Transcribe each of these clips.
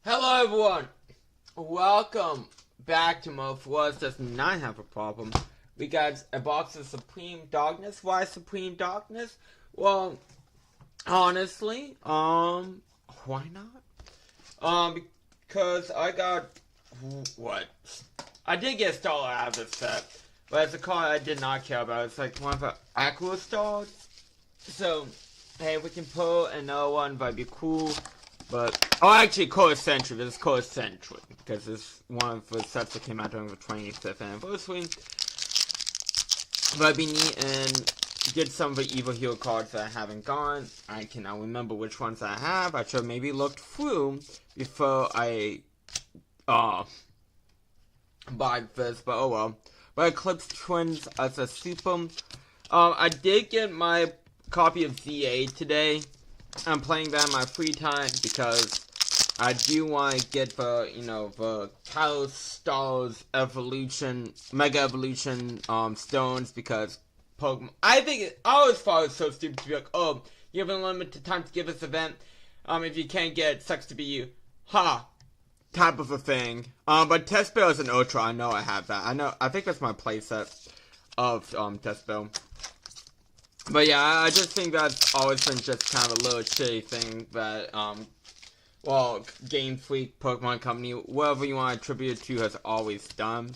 Hello everyone, welcome back to Mo Floors Does Not Have a Problem. We got a box of Supreme Darkness. Why Supreme Darkness? Well, honestly, why not? Because I got, I did get Star out of this set, but it's a card I did not care about. It's like one of the Aqua Stars. So, hey, we can pull another one, that'd be cool. But, oh, actually, Core Century. This is Core Century, because it's one of the sets that came out during the 25th anniversary. But I'd be neat and get some of the Evil Hero cards that I haven't gotten. I cannot remember which ones I have. I should have maybe looked through before I, buy this, but oh well. But Eclipse Twins as a super. I did get my copy of ZA today. I'm playing that in my free time because I do want to get the, the Kalos Stars Evolution, Mega Evolution, stones because Pokemon, I always thought it was so stupid to be like, oh, you have a limited time to give this event, if you can't get it, sucks to be you. Type of a thing. But Test Bill is an Ultra, I know I have that. I think that's my playset of, Test Bill. But yeah, I just think that's always been just kind of a little shitty thing that, Game Freak, Pokemon Company, whatever you want to attribute it to, has always done.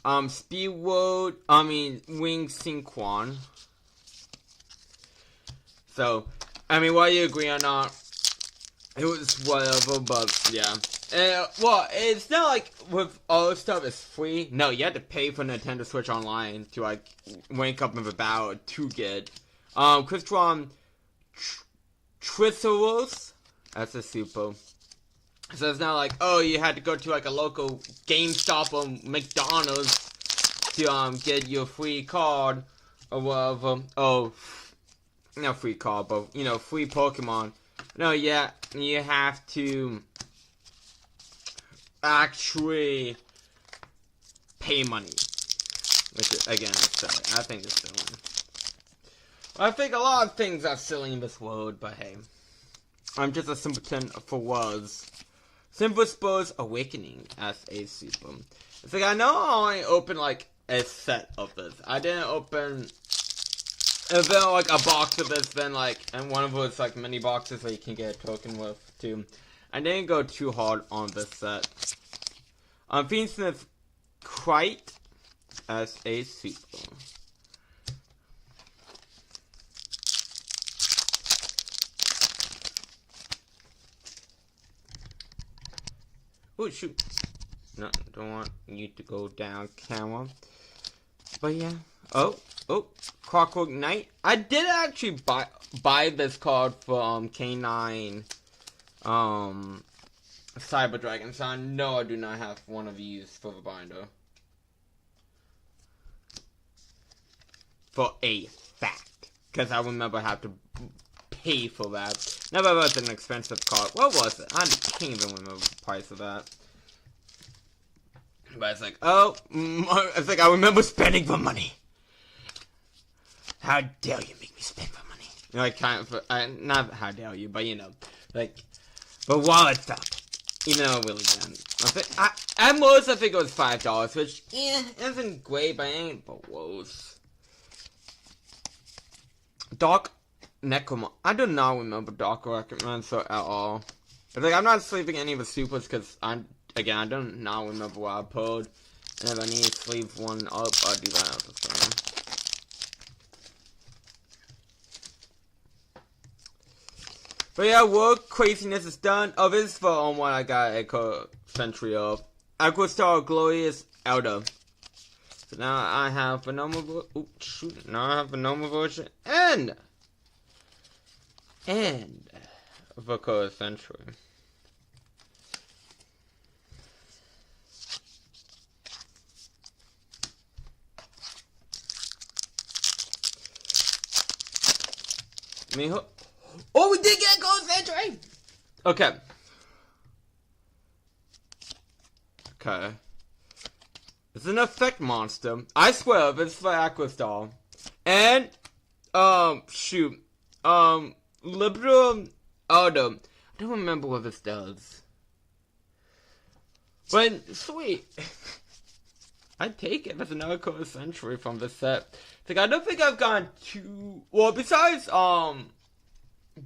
Wing Synchron. So, whether you agree or not, it was whatever, but yeah. It's not like with all this stuff is free. No, you have to pay for Nintendo Switch Online to, rank up in the battle to get. Crystron Triceros, that's a super. So it's not like, oh, you had to go to a local GameStop or McDonald's to get your free card or whatever. Oh, not free card, but free Pokemon. No, yeah, you have to actually pay money. Which, again, is silly. I think it's silly. I think a lot of things are silly in this world, but hey. I'm just a simpleton for was. Simple Spurs Awakening as a super. It's like, I know I only opened like a set of this. I didn't open. If there like a box of this, then like, and one of those like mini boxes that you can get a token with too. I didn't go too hard on this set. Phoenix Smith quite as a super. Oh shoot. No, don't want you to go down camera. But yeah. Oh, Clockwork Knight. I did actually buy this card for K9 Cyber Dragon, so I know I do not have one of these for the binder. For a fact. Because I remember I have to pay for that. Never was an expensive card. What was it? I can't even remember the price of that. But it's like, oh, it's like I remember spending the money. How dare you make me spend the money? You know, like, kind of, not how dare you, but you know, like, but while it felt, even though it really didn't. At most, I think it was $5, which, isn't great, but it ain't the worst. Dark Necromant. I do not remember Dark Necromancer at all. It's like, I'm not sleeping any of the supers, because again, I do not remember what I pulled. And if I need to sleeve one up, I'll do that at the time. But yeah, work craziness is done. Oh, this is for what I got a century of. Aquastar Glorious Elder. So now I have the normal version. Oops, shoot. Now I have the normal version. And the color century. Miho. Oh, we did get a gold century! Okay. Okay. It's an effect monster. I swear, this is for Aquastar. And, shoot. Liberal Elder. I don't remember what this does. But, sweet. I'd take it. That's another color century from this set. Like, I don't think I've gone too... Well, besides,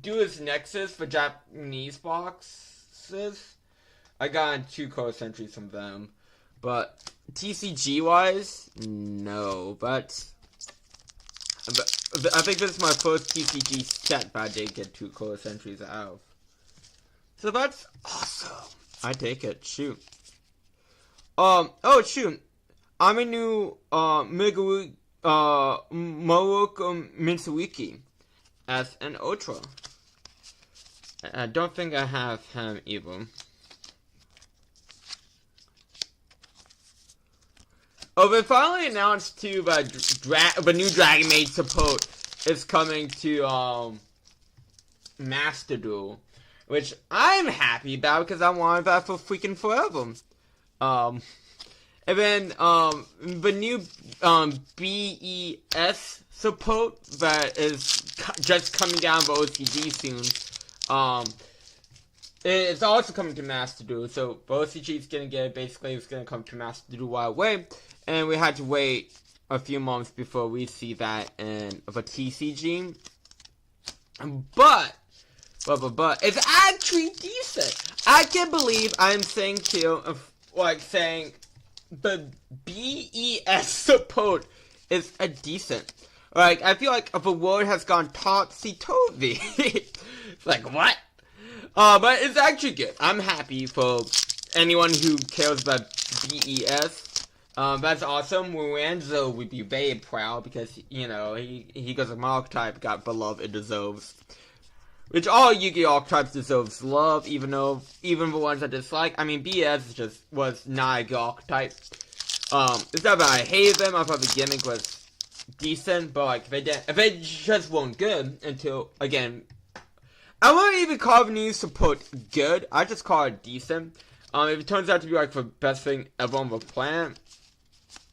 Duel's Nexus for Japanese boxes, I got 2 color centuries from them. But TCG-wise, no. But I think this is my first TCG set, but I did get 2 color centuries out of. So that's awesome. I take it. Shoot. Oh, shoot. I'm a new, Moroku Mitsuwiki as an Ultra. I don't think I have him either. Oh, they finally announced too that the new Dragon Maid support is coming to Master Duel, which I'm happy about because I wanted that for freaking forever. And then the new BES support that is just coming down the OCG soon. It's also coming to Master Duel, so the OCG is gonna get basically it's gonna come to Master Duel right away, and we had to wait a few months before we see that in the TCG. But it's actually decent. I can't believe I'm saying to saying the BES support is a decent. Like, I feel like the world has gone topsy-turvy. It's like, what? But it's actually good. I'm happy for anyone who cares about BES. That's awesome. Lorenzo would be very proud because, you know, he goes a archetype got the love it deserves. Which all Yu-Gi-Oh! Archetypes deserves love, even the ones I dislike. I mean, BS was not a good archetype. It's not that I hated them, I thought the gimmick was decent, but like, they just weren't good until, again, I wouldn't even call new support good. I just call it decent. If it turns out to be like the best thing ever on the planet,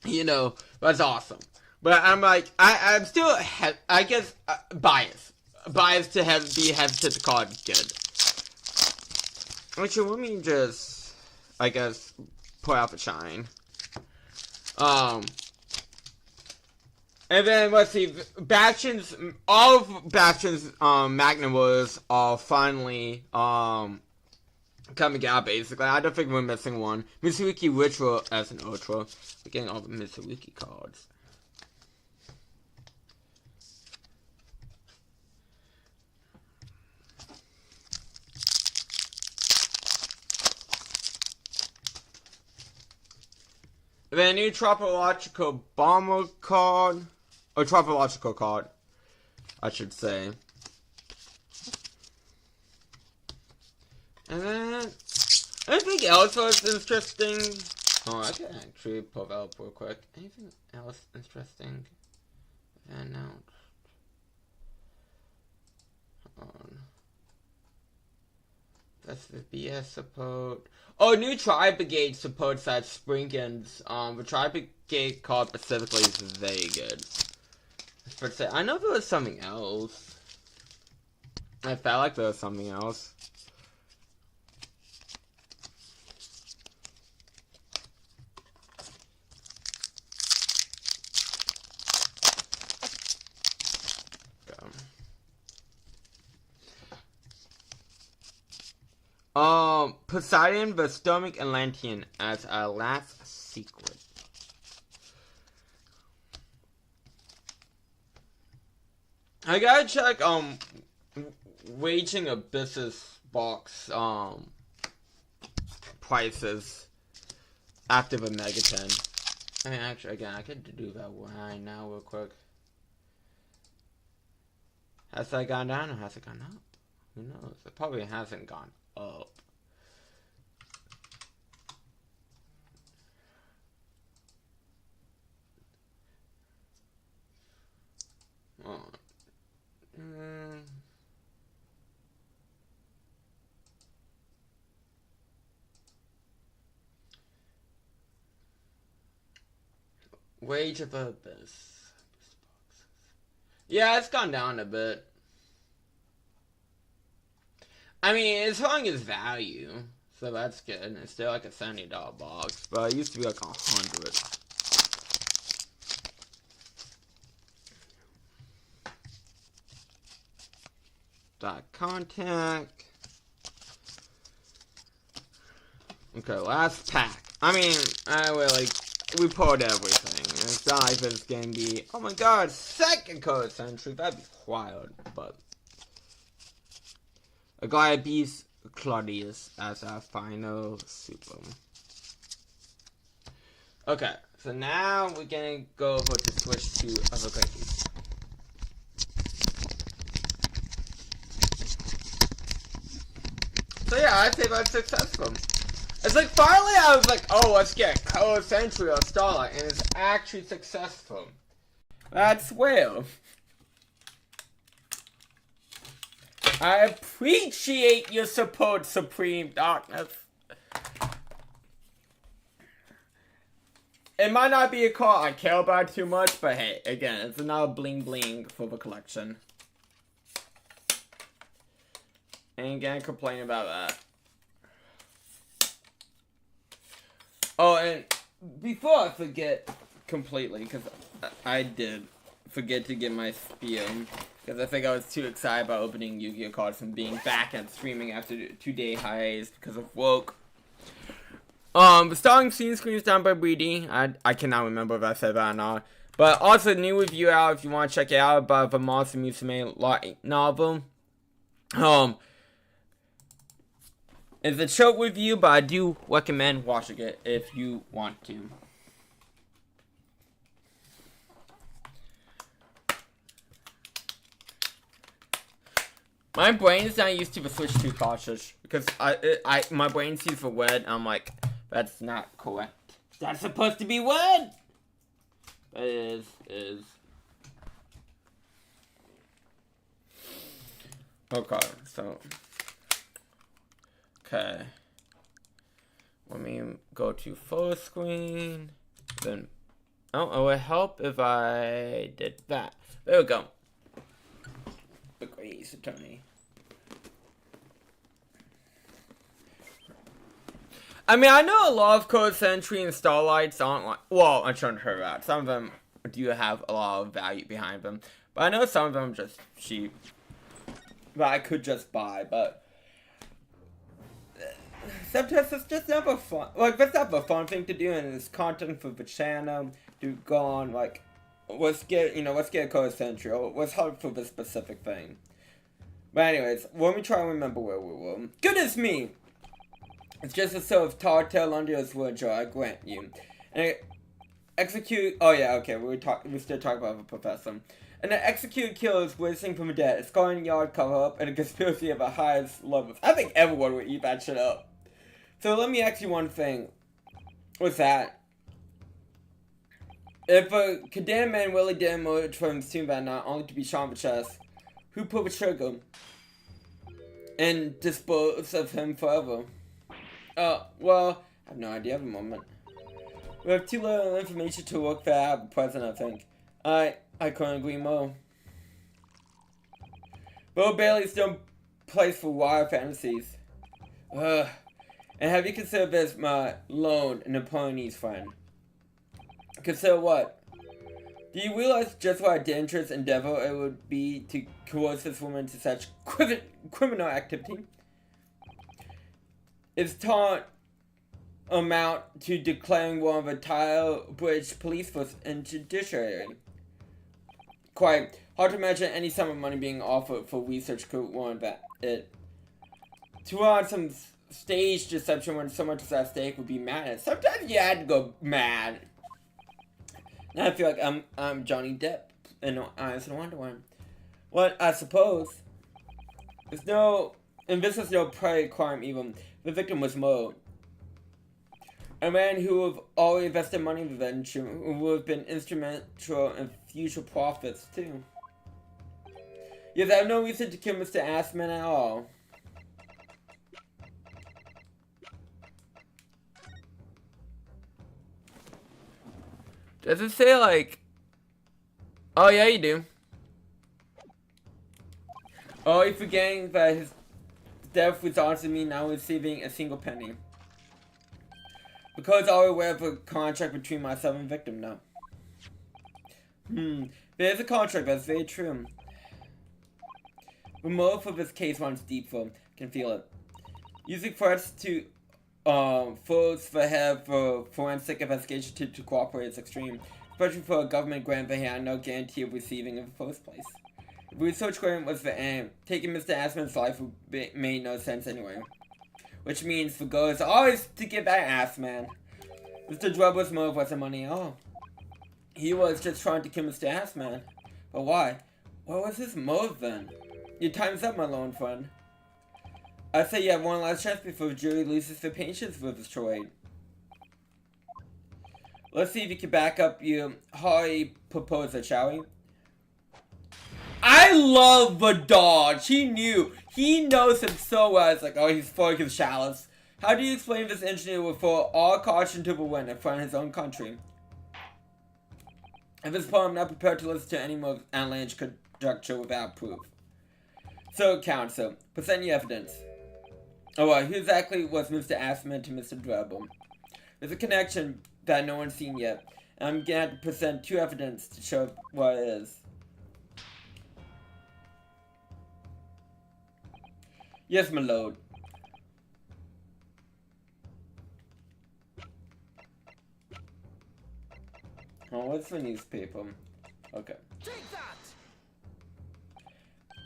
you know, that's awesome. But I'm like, I'm still, I guess, biased to be hesitant to call it good. Actually, let me just, I guess, put out the shine. And then, let's see, Bastion's, all of Bastion's, Magnum Wars are finally, coming out, basically. I don't think we're missing one. Mitsurugi Ritual as an Ultra. We're getting all the Mitsurugi cards. Then a new Tropological Bomber card. Or Tropological card, I should say. And then anything else was interesting? Oh, I can actually pull that up real quick. Anything else interesting? Announced. That's the BS support. Oh, new Tri Brigade supports that Sprinkins. The Tri Brigade card specifically is very good. I know there was something else. I felt like there was something else. Poseidon, the Stomach Atlantean as our last secret. I gotta check, Waging a Business box, prices after the Mega 10. I mean, actually, again, I could do that right now real quick. Has that gone down or has it gone up? Who knows? It probably hasn't gone up. Wage of Abyss. Yeah, it's gone down a bit. I mean, it's holding its value, so that's good. It's still like a $70 box, but it used to be like $100. Contact. Okay, last pack. I mean, we pulled everything. It's not like it's gonna be, oh my god, second code century. That'd be wild, but. Aglaia Claudius as our final super. Okay, so now we're gonna go over to switch to other countries. So yeah, I'd say that's successful. It's like finally I was like, oh, let's get Code Century or Starlight, and it's actually successful. That's well. I appreciate your support, Supreme Darkness. It might not be a card I care about too much, but hey, again, it's another bling bling for the collection. Ain't gonna complain about that. Oh, and before I forget completely, because I did forget to get my spiel, because I think I was too excited about opening Yu-Gi-Oh cards and being back and streaming after the 2-day hiatus because of work. The starting scene screen is done by Breedy. I cannot remember if I said that or not. But also, new review out if you want to check it out about the Monster Musume light novel. It's a short review, but I do recommend watching it if you want to. My brain is not used to the Switch 2 cautious because my brain sees the word. I'm like, that's not correct. That's supposed to be word. But it is. Okay, so. Okay. Let me go to full screen. Then. Oh, it would help if I did that. There we go. The Grace Attorney. I mean, I know a lot of Code Sentry and Starlights aren't like. Well, I'm trying to hurt out. Some of them do have a lot of value behind them. But I know some of them are just cheap. That I could just buy, but. Sometimes it's just never fun. Like, that's not a fun thing to do, and it's content for the channel to go on, like, let's get a Code Sentry, or let's hope for this specific thing. But anyways, let me try and remember where we were. Goodness me! It's just a sort of tall tale under his wood, I grant you. And execute. Oh yeah, okay. We still talking about the professor. And an executed killer is racing from the dead. A scarring yard cover up and a conspiracy of the highest levels. I think everyone would eat that shit up. So let me ask you one thing. What's that? If a condemned man really did emerge from his tomb that night, only to be shot in the chest, who pulled the trigger and disposed of him forever? Well, I have no idea at the moment. We have too little information to work that out at present, I think. I couldn't agree more. Bill Bailey's still place for wild fantasies. And have you considered this my lone Napoleonese friend? Consider what? Do you realize just what a dangerous endeavor it would be to coerce this woman to such criminal activity? It's taught amount to declaring one of the entire British police force and judiciary. Quite hard to imagine any sum of money being offered for research could warrant it. To run some stage deception when so much is at stake would be madness. Sometimes you had to go mad. Now I feel like I'm Johnny Depp in Alice in Wonderland. Well, I suppose. This is no prey crime even. The victim was Mo. A man who would have already invested money in the venture, who would have been instrumental in future profits too. Yes, I have no reason to kill Mr. Assman at all. Does it say like... Oh yeah, you do. Oh, you're forgetting that his death resulted in me now receiving a single penny. Because I aware of a contract between myself and victim now. There is a contract, that's very true. The motive of this case runs deep for him. Can feel it. Using threats to force the head for forensic investigation to cooperate is extreme. Especially for a government grant they had no guarantee of receiving in the first place. If the research grant was the aim, taking Mr. Assman's life would made no sense anyway. Which means the goal is always to get that Assman. Mr. Drebber's motive wasn't money at all. He was just trying to kill Mr. Assman. But why? What was his motive then? Your time's up, my lone friend. I say you have one last chance before the jury loses their patience with this charade. Let's see if you can back up your haughty proposal, shall we? I love the dodge. He knew. He knows him so well. It's like, oh, he's fucking chalice. How do you explain this engineer will throw all caution to the wind in front of his own country? At this point, I'm not prepared to listen to any more outlandish conjecture without proof. So, counsel, present your evidence. Oh, well, who exactly was Mr. Assman to Mr. Drebber? There's a connection that no one's seen yet, and I'm gonna have to present two evidence to show what it is. Yes, my lord. Oh, what's the newspaper? Okay. Take that!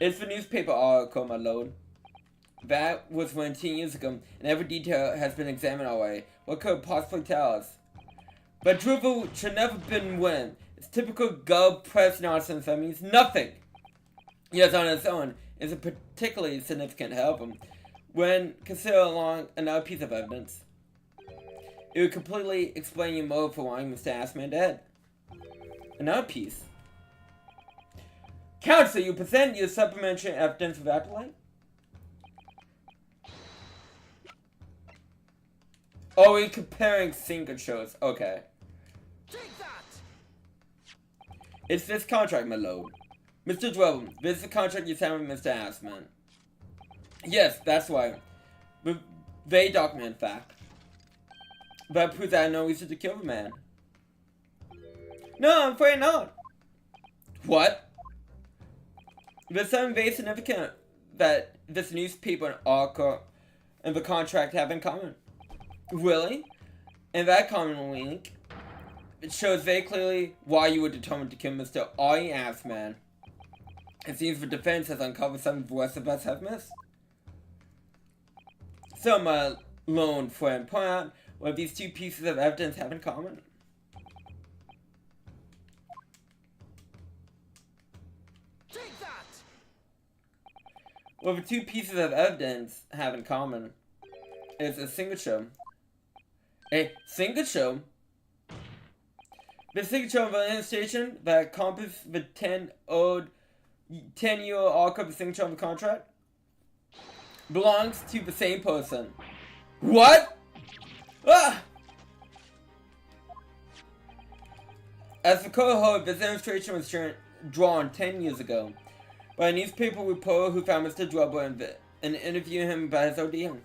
It's the newspaper article, my lord. That was 10 years ago, and every detail has been examined already. What could it possibly tell us? But Drivel should never have been winning. It's typical gov press nonsense that means nothing. Yes, on its own, it's a particularly significant help when considered along another piece of evidence. It would completely explain your motive for wanting Mr. Assman dead. Another piece. Counsel, you present your supplementary evidence without delay? Oh, we're comparing signatures. Okay. Take that! It's this contract, my lord. Mr. Duel, this is the contract you signed with Mr. Assman. Yes, that's right. But they document fact. But it proves I had no reason to kill the man. No, I'm afraid not. What? There's something very significant that this newspaper and article and the contract have in common. Really? And that common link, it shows very clearly why you were determined to kill Mr. R.E. Assman. It seems the defense has uncovered something the rest of us have missed. So, my lone friend, point out what these two pieces of evidence have in common. Take that! What the two pieces of evidence have in common is a signature. A signature? The signature of an illustration that encompasses the 10-year arc of the signature of the contract belongs to the same person. What? Ah! As the cohort, this illustration was drawn 10 years ago by a newspaper reporter who found Mr. Drebber and interviewed him about his ordeal.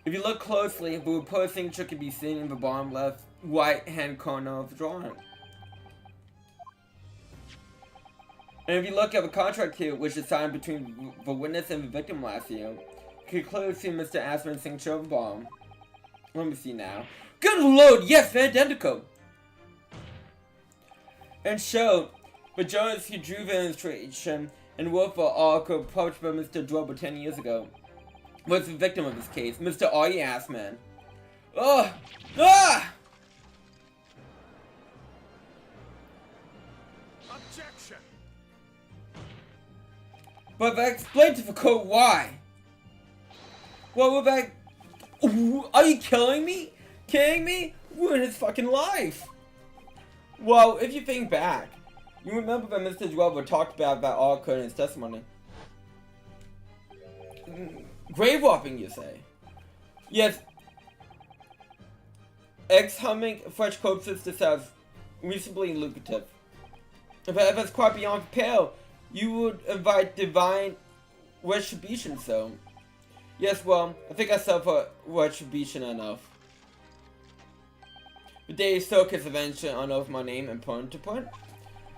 If you look closely, the reporter's signature can be seen in the bottom left right-hand corner of the drawing. And if you look at the contract here, which is signed between the witness and the victim last year, you can clearly see Mr. Assman's signature at the bottom. Let me see now. Good lord, yes, they're identical! And show the journalist who drew the illustration and wrote the article published by Mr. Drebber 10 years ago was the victim of this case, Mr. R.E. Assman. Ugh! Ah! Objection! But I explained to the court why. What would that... Are you killing me? Kidding me? Ruin his fucking life. Well, if you think back, you remember that Mr. Drebber talked about that article in his testimony. Grave robbing, you say? Yes. Exhuming fresh corpses to sell is reasonably lucrative. But if it's quite beyond the pale, you would invite divine retribution, so. Yes, well, I think I suffer retribution enough. The daily circus eventually unearthed my name and point to point.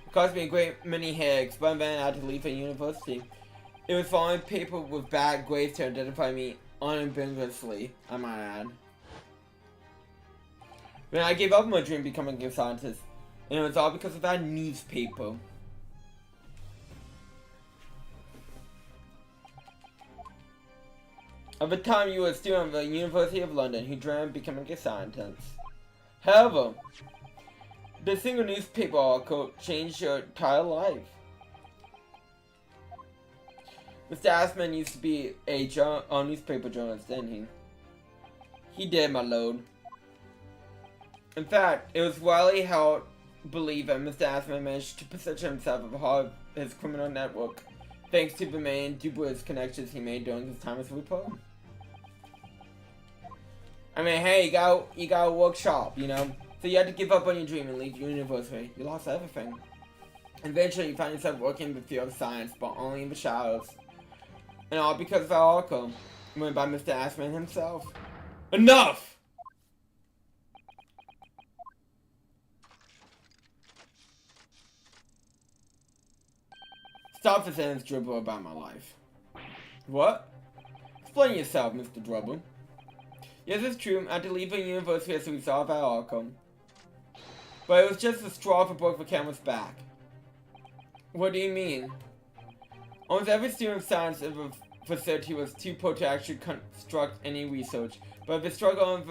It cost me a great many headaches, but then I had to leave a university. It was following people with bad grades to identify me unambiguously, I might add. Then I gave up my dream of becoming a scientist, and it was all because of that newspaper. At the time, you were a student of the University of London who dreamed of becoming a scientist. However, the single newspaper article changed your entire life. Mr. Assman used to be a newspaper journalist, didn't he? He did, my lord. In fact, it was widely held believed that Mr. Assman managed to position himself at the heart of his criminal network, thanks to the many dubious connections he made during his time as a reporter. I mean, hey, you got a workshop, you know? So you had to give up on your dream and leave university. You lost everything. Eventually, you found yourself working in the field of science, but only in the shadows. And all because of our article, written by Mr. Assman himself. Enough! Stop the sentence dribble about my life. What? Explain yourself, Mr. Drebber. Yes, it's true, I had to leave the university as a result of our article. But it was just the straw that broke the camel's back. What do you mean? Almost every student of science in the facility was too poor to actually construct any research. But they struggled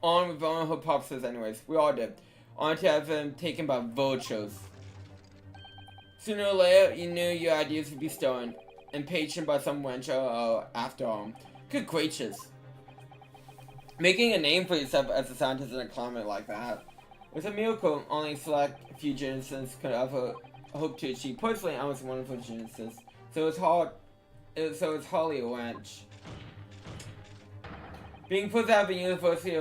on with their own hypotheses anyways. We all did. Only to have them taken by vultures. Sooner or later, you knew your ideas would be stolen. Impatient by some wench after all. Good gracious. Making a name for yourself as a scientist in a climate like that was a miracle only select few geneticists could ever hope to achieve. Personally, I was a wonderful genesis. So it's hard. So it's hardly a wrench. Being put out of the university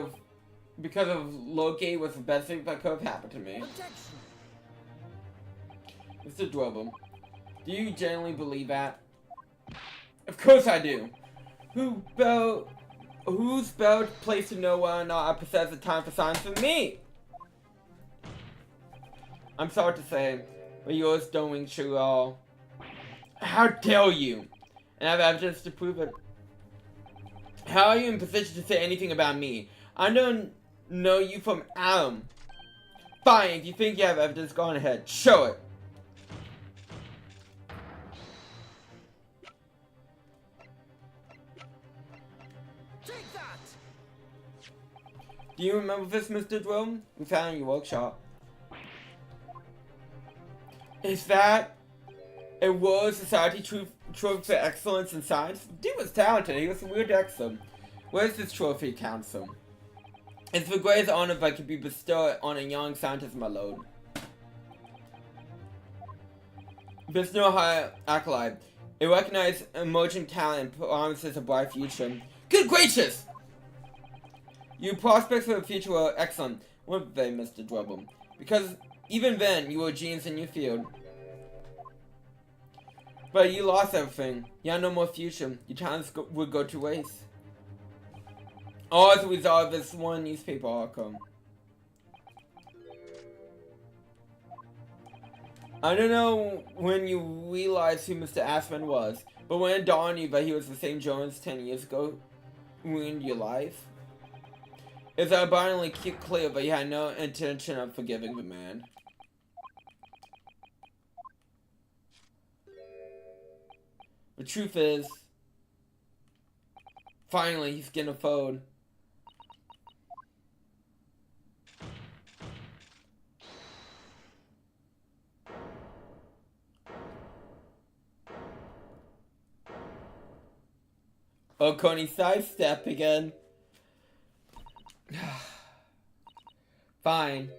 because of Loki was the best thing that could have happened to me. Objection. Mr. Dwobble, do you genuinely believe that? Of course I do. Who's better placed to know whether or not I possess the time for science than me? I'm sorry to say, but yours don't ring true at all. How dare you? And I have evidence to prove it. How are you in position to say anything about me? I don't know you from Adam. Fine, if you think you have evidence, go on ahead. Show it. Take that. Do you remember this, Mr. Dwell? We found it in your workshop. Is that a World Society trophy for excellence in science? Dude was talented. He was a weird excellent. Where's this trophy, Council? It's the greatest honor that could be bestowed on a young scientist, my lord. There's no higher accolade. It recognizes emerging talent and promises a bright future. Good gracious! Your prospects for the future were excellent, weren't they, Mr. Dwobble? Because even then, you were a genius in your field. But you lost everything. You had no more future. Your talents would go to waste. All as a result of this one newspaper article. I don't know when you realized who Mr. Assman was, but when it dawned on you that he was the same Jones 10 years ago, ruined your life. It's abundantly clear that you had no intention of forgiving the man. The truth is, finally he's getting a phone. Oh, Coney sidestep again. Fine.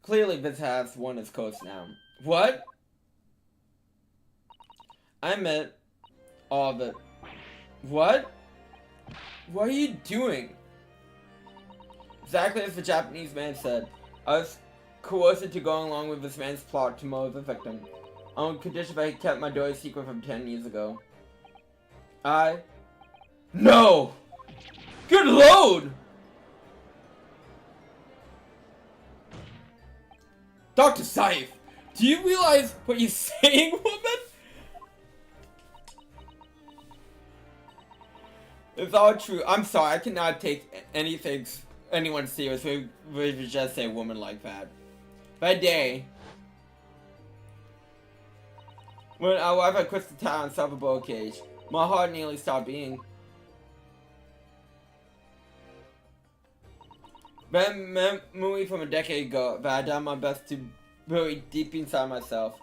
Clearly this has won its coast now. What? I meant all of it. What? What are you doing? Exactly as the Japanese man said. I was coerced to go along with this man's plot to murder the victim. On condition that he kept my dirty secret from 10 years ago. No! Good load! Dr. Saif, do you realize what you're saying, woman? It's all true. I'm sorry, I cannot take anyone seriously if you just say a woman like that. That day, when I arrived at Crystal Town and saw the bird cage, my heart nearly stopped beating. That memory from a decade ago that I done my best to bury deep inside myself.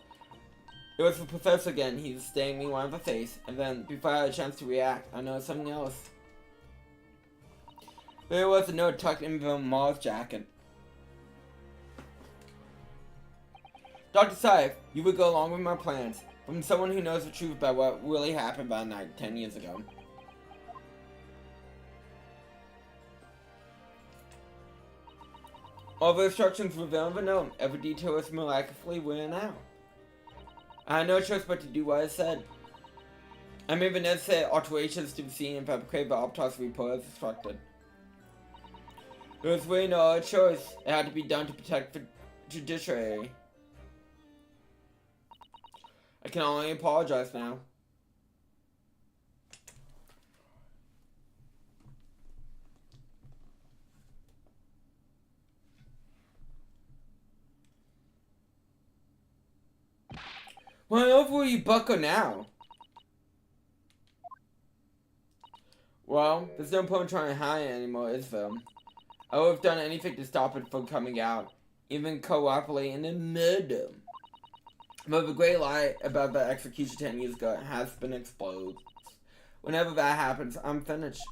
It was the professor again. He was staring me right in the face, and then before I had a chance to react, I noticed something else. There was a note tucked in the Mars jacket. Dr. Saif, you would go along with my plans. From someone who knows the truth about what really happened that night 10 years ago. All the instructions were there in the note. Every detail was miraculously written out. I had no choice but to do what I said. I made the necessary alterations to the scene and fabricated the autopsy report as instructed. There was really no other choice. It had to be done to protect the judiciary. I can only apologize now. Why over will you buckle now? Well, there's no point trying to hide it anymore, is there? I would have done anything to stop it from coming out, even cooperating in a murder. But the great lie about the execution 10 years ago has been exposed. Whenever that happens, I'm finished.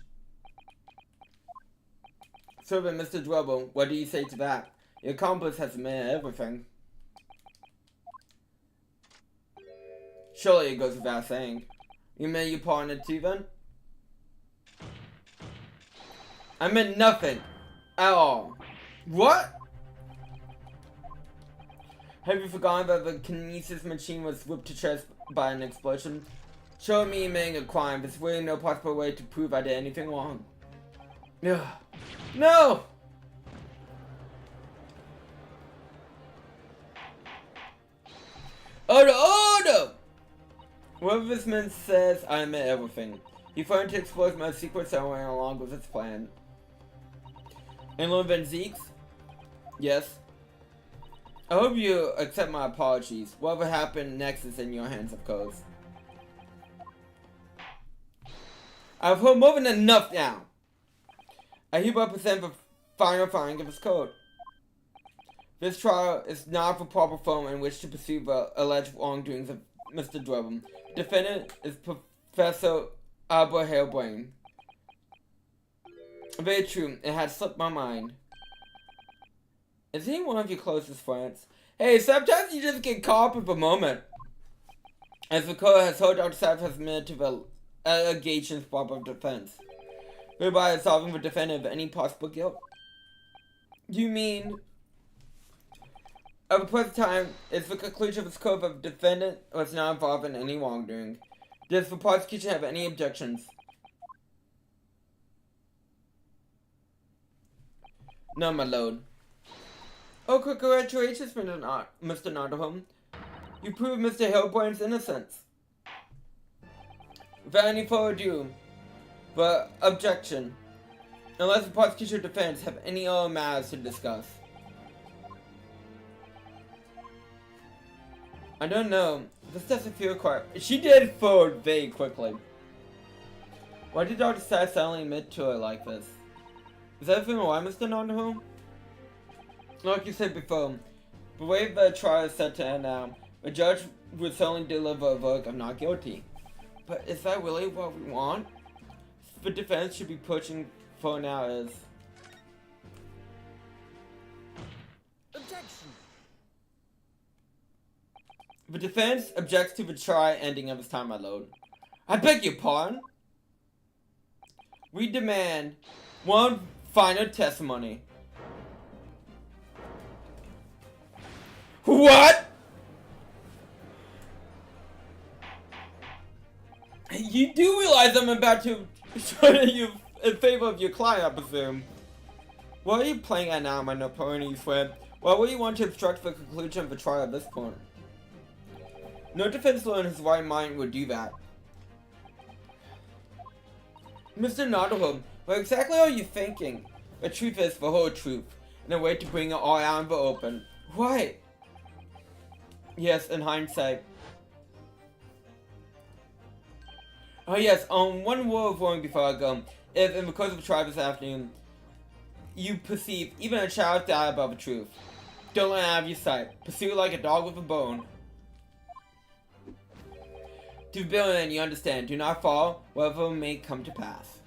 So then, Mr. Dwobble, what do you say to that? Your accomplice has admitted everything. Surely it goes without saying. You meant you pawned it too then? I meant nothing. At all. What? Have you forgotten that the kinesis machine was whipped to shreds by an explosion? Show me admitting a crime. There's really no possible way to prove I did anything wrong. Ugh. No! Oh no! Whatever this man says, I admit everything. He threatened to expose my secret somewhere along with his plan. And Lord Zeke's? Yes. I hope you accept my apologies. Whatever happened next is in your hands, of course. I've heard more than enough now. I hereby present the final finding of his code. This trial is not the proper forum in which to pursue the alleged wrongdoings of Mr. Duel. The defendant is Professor Albert Hailbrain. Very true, it had slipped my mind. Is he one of your closest friends? Hey, sometimes you just get caught up in the moment. As the court has heard, Dr. Sapp has admitted to the allegations brought of defense, thereby absolving the defendant of any possible guilt. You mean, at the present time, it's the conclusion of this court that the defendant was not involved in any wrongdoing. Does the prosecution have any objections? No, my lord. Oh, congratulations, Mr. Nottingham. You proved Mr. Hailbrain's innocence. Without any further ado, but objection. Unless the prosecution or defense have any other matters to discuss. I don't know. This doesn't feel quite. She did forward very quickly. Why did Dr. Sass suddenly admit to it like this? Is everything alright, Mr. Nottingham? Like you said before, the way the trial is set to end now, the judge would certainly deliver a verdict of not guilty. But is that really what we want? The defense should be pushing for now is... Objection. The defense objects to the trial ending of his time, my lord. I beg your pardon? We demand one final testimony. What? You do realize I'm about to show you in favor of your client, I presume. What are you playing at now, my Napoleon friend? Why would you want to obstruct the conclusion of the trial at this point? No defense lawyer in his right mind would do that. Mr. Nottingham, what exactly are you thinking? The truth is the whole truth, and a way to bring it all out in the open. What? Yes, in hindsight. Oh yes, one word of warning before I go. If, in the course of the trial this afternoon, you perceive even a child's doubt about the truth, don't let it out of your sight. Pursue it like a dog with a bone. To the billion, you understand. Do not fall, whatever may come to pass.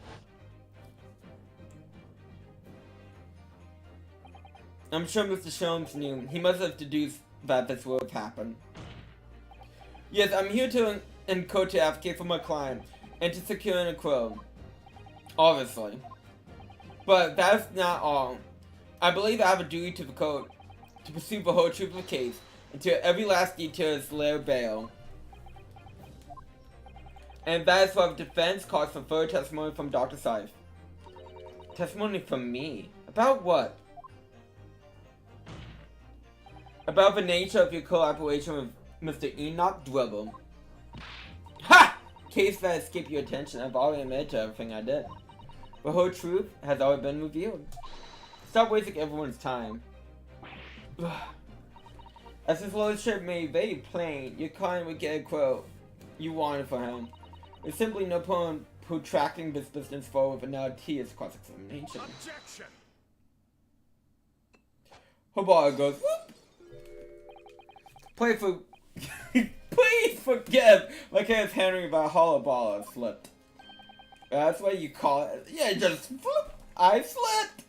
I'm sure Mr. Sholmes knew. He must have deduced that this would have happened. Yes, I'm here to in court to advocate for my client and to secure an acquittal. Obviously. But that's not all. I believe I have a duty to the court to pursue the whole truth of the case until every last detail is laid bare. And that is why the defense calls for further testimony from Dr. Seif. Testimony from me? About what? About the nature of your collaboration with Mr. Enoch Duel. Ha! Case that escaped your attention. I've already admitted to everything I did. The whole truth has already been revealed. Stop wasting everyone's time. As his lordship made very plain, your client would get a quote you wanted for him. There's simply no point in protracting this business forward with another tedious cross-examination. Objection. Hobart goes, whoop! Play for... Please forgive! Like as Henry by hollow ball has slipped. That's what you call it. Yeah, just flip. I slipped!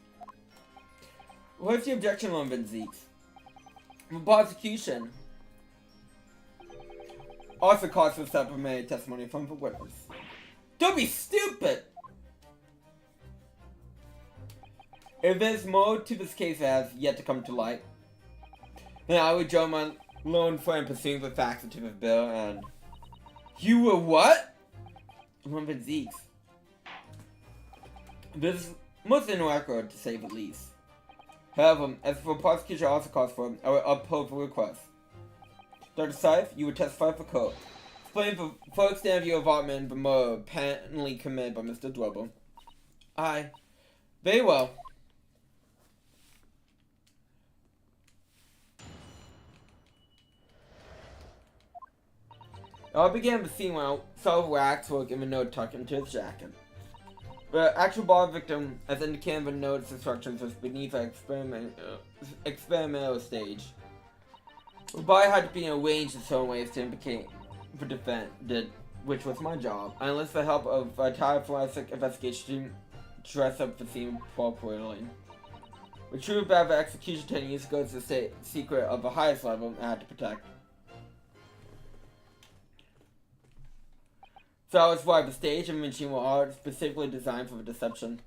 What's the objection on Zeke's? The prosecution. Also calls for supplementary testimony from the witness. Don't be stupid! If there's more to this case that has yet to come to light, then I would join my lone friend pursuing the facts into the bill and... You were what? One of the Zeeks. This is most inaccurate to say the least. However, as the prosecution also calls for, I will uphold the request. Dr. Seif, you will testify for court. Explain the full extent of your involvement in the murder apparently committed by Mr. Duel. Aye. Very well. I began the scene when I saw Waxwork in the note tucked into his jacket. The actual bar victim, as indicated in the note's instructions, was beneath an experimental stage. The body had to be arranged in certain ways to indicate the defendant, which was my job. I enlisted the help of a entire forensic investigation to dress up the scene appropriately. The truth about the execution 10 years ago is the state secret of the highest level I had to protect. So that was why the stage and machine were all specifically designed for the deception.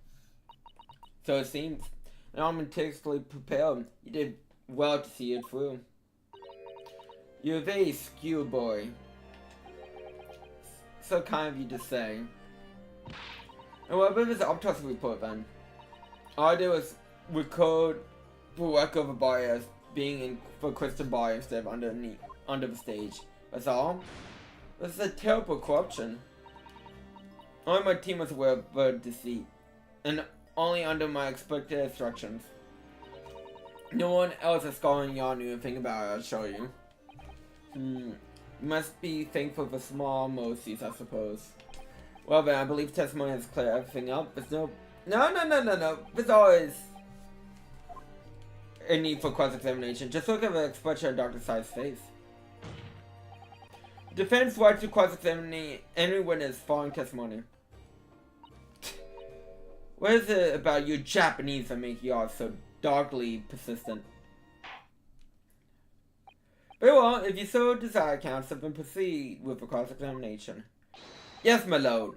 So it seems. And I'm meticulously prepared. You did well to see it through. You're a very skilled boy. So kind of you to say. And what about this autopsy report then? All I did was record the work of a body as being in for crystal body instead of under the stage. That's all? This is a terrible corruption. Only my team was aware of the deceit, and only under my explicit instructions. No one else at Scotland Yard knew anything about it, I'll show you. You must be thankful for small mercies, I suppose. Well then, I believe testimony has cleared everything up. There's no... No. There's always a need for cross-examination. Just look at the expression on Dr. Seif's face. Defense rights to cross-examine any witness following testimony. What is it about you Japanese that make you all so doggedly persistent? Very well, if you so desire, counsel, then proceed with the cross-examination. Yes, my lord.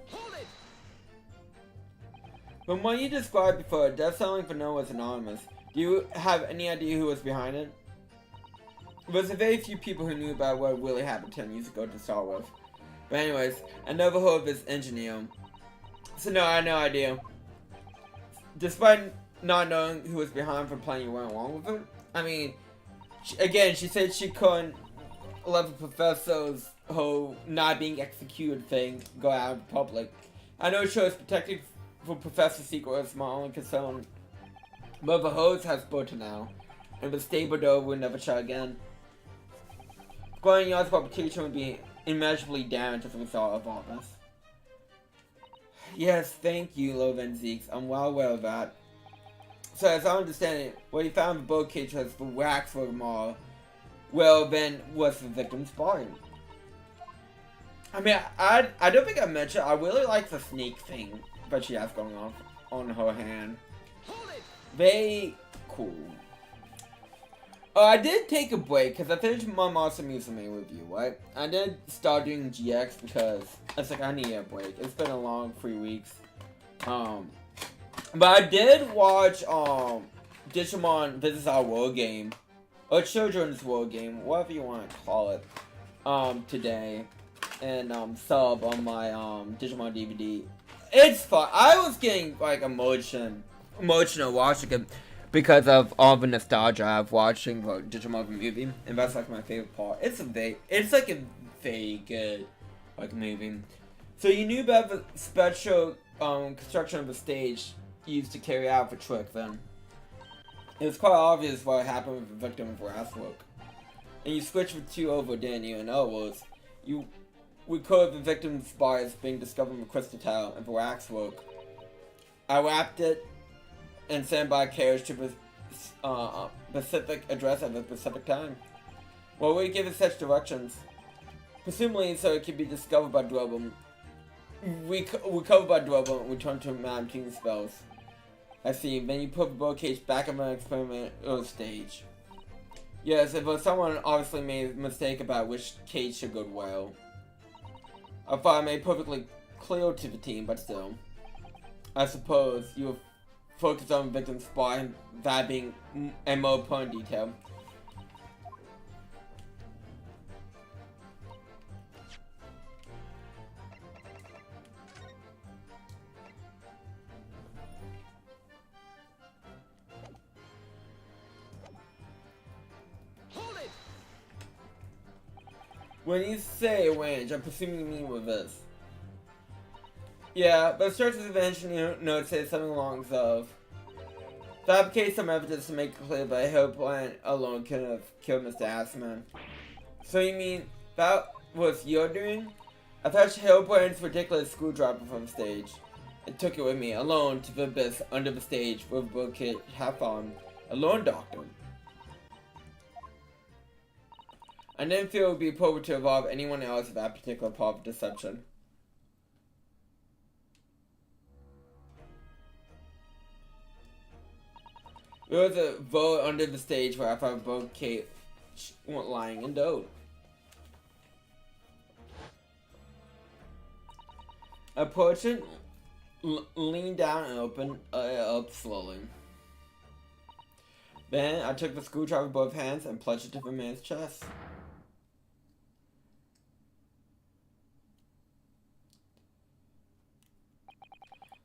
Hold it! From what you described before, it does sound like the note was anonymous. Do you have any idea who was behind it? There's a very few people who knew about what really happened 10 years ago to start with. But anyways, I never heard of this engineer. So no, I had no idea. Despite not knowing who was behind for playing, you went along with it. I mean, she said she couldn't let the professor's whole not being executed thing go out in public. I know she was protecting for Professor's secret was my only concern. But the hose has broken now, and the stable door will never shut again. Going Yard's reputation would be immeasurably damaged as a result of all this. Yes, thank you, Loven Zeeks. I'm well aware of that. So, as I understand it, what he found in the boat cage was the wax for them all. Well, then, was the victim's body. I mean, I don't think I mentioned, I really like the snake thing that she has going on her hand. Very cool. I did take a break because I finished my Monster Musume review, right? I did start doing GX because it's like I need a break. It's been a long 3 weeks. But I did watch Digimon This Is Our World game, or Children's World game, whatever you want to call it, today, and sub on my Digimon DVD. It's fun. I was getting like emotional watching it. Because of all the nostalgia I have watching the Digimon movie, and that's like my favorite part. It's like a very good like movie. So you knew about the special construction of the stage used to carry out the trick then. It was quite obvious what happened with the victim of Wrathwork. And you switched the two over, didn't you? In other words, you recorded the victim's body as being discovered in the Crystal Tower and the Waxwork. I wrapped it and sent by carriage to Pacific address at the Pacific time. Well, we give it such directions. Presumably so it can be discovered by Duel. We covered by Duel and return to Madame King's spells. I see. Then you put the boat cage back on the experimental stage. Yes, if someone obviously made a mistake about which cage should go where. I thought I made perfectly clear to the team, but still. I suppose you will focus on the victim's spot and that being a more important detail. When you say range, I'm presuming you mean with this. Yeah, but Structure's invention note says something along those of fabricate some evidence to make it clear that a hill plant alone could have killed Mr. Assman. So you mean that was your doing? I fetched hill plant's ridiculous screwdriver from the stage and took it with me alone to the abyss under the stage with a booklet half on a lone doctor. I didn't feel it would be appropriate to involve anyone else in that particular part of deception. There was a vote under the stage where I found both Kate lying in dope. Approach it, lean down and open up slowly. Then I took the screwdriver in both hands and plunged it to the man's chest.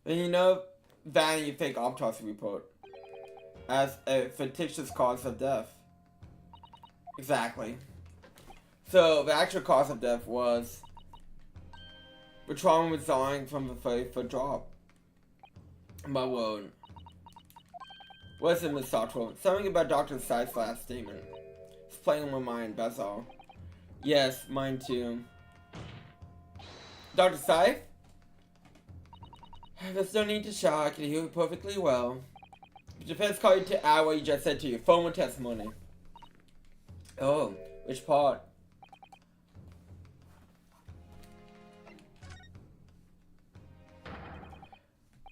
Then you know that you fake autopsy report as a fictitious cause of death. Exactly. So the actual cause of death was the trauma resulting from the 30-foot drop. My word. What's it, Miss Sartre? Something about Dr. Sai's last statement. It's playing on my mind, that's all. Yes, mine too. Dr. Sai? There's no need to shock. I can hear you perfectly well. The defense called you to add what you just said to your formal testimony. Oh, which part?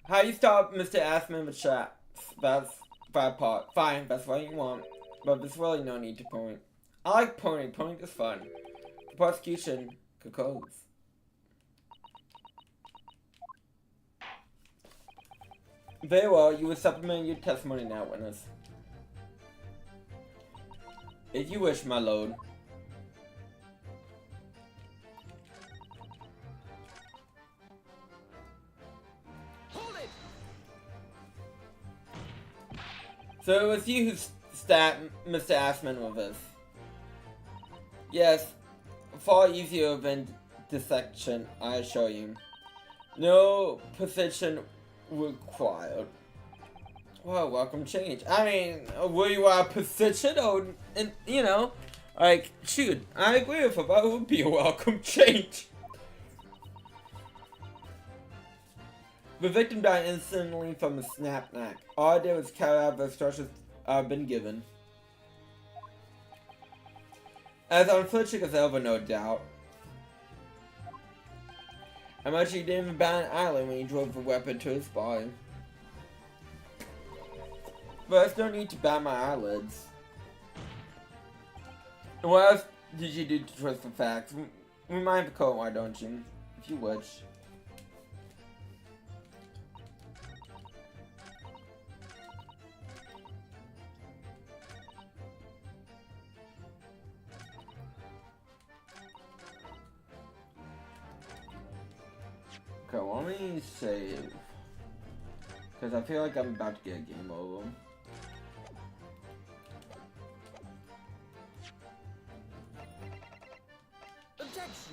How you stop Mr. Assman with shots? That's that part. Fine, that's what you want. But there's really no need to point. I like pointing. Pointing is fun. The prosecution could close. Very well, you will supplement your testimony now, witness. If you wish, my lord. Hold it! So it was you who stabbed Mr. Assman with this. Yes, far easier than dissection, I assure you. No precision required. Well, welcome change. I mean, were you a position or, and you know, like, shoot, I agree with her, but it would be a welcome change. The victim died instantly from a snap neck. All I did was carry out the instructions I've been given. As unfortunate as ever, no doubt. How much you didn't even bat an eyelid when you drove the weapon to his body. But there's no need to bat my eyelids. And what else did you do to trust the facts? Remind the court, why don't you? If you wish. Okay, let me save. Because I feel like I'm about to get a game over. Objection!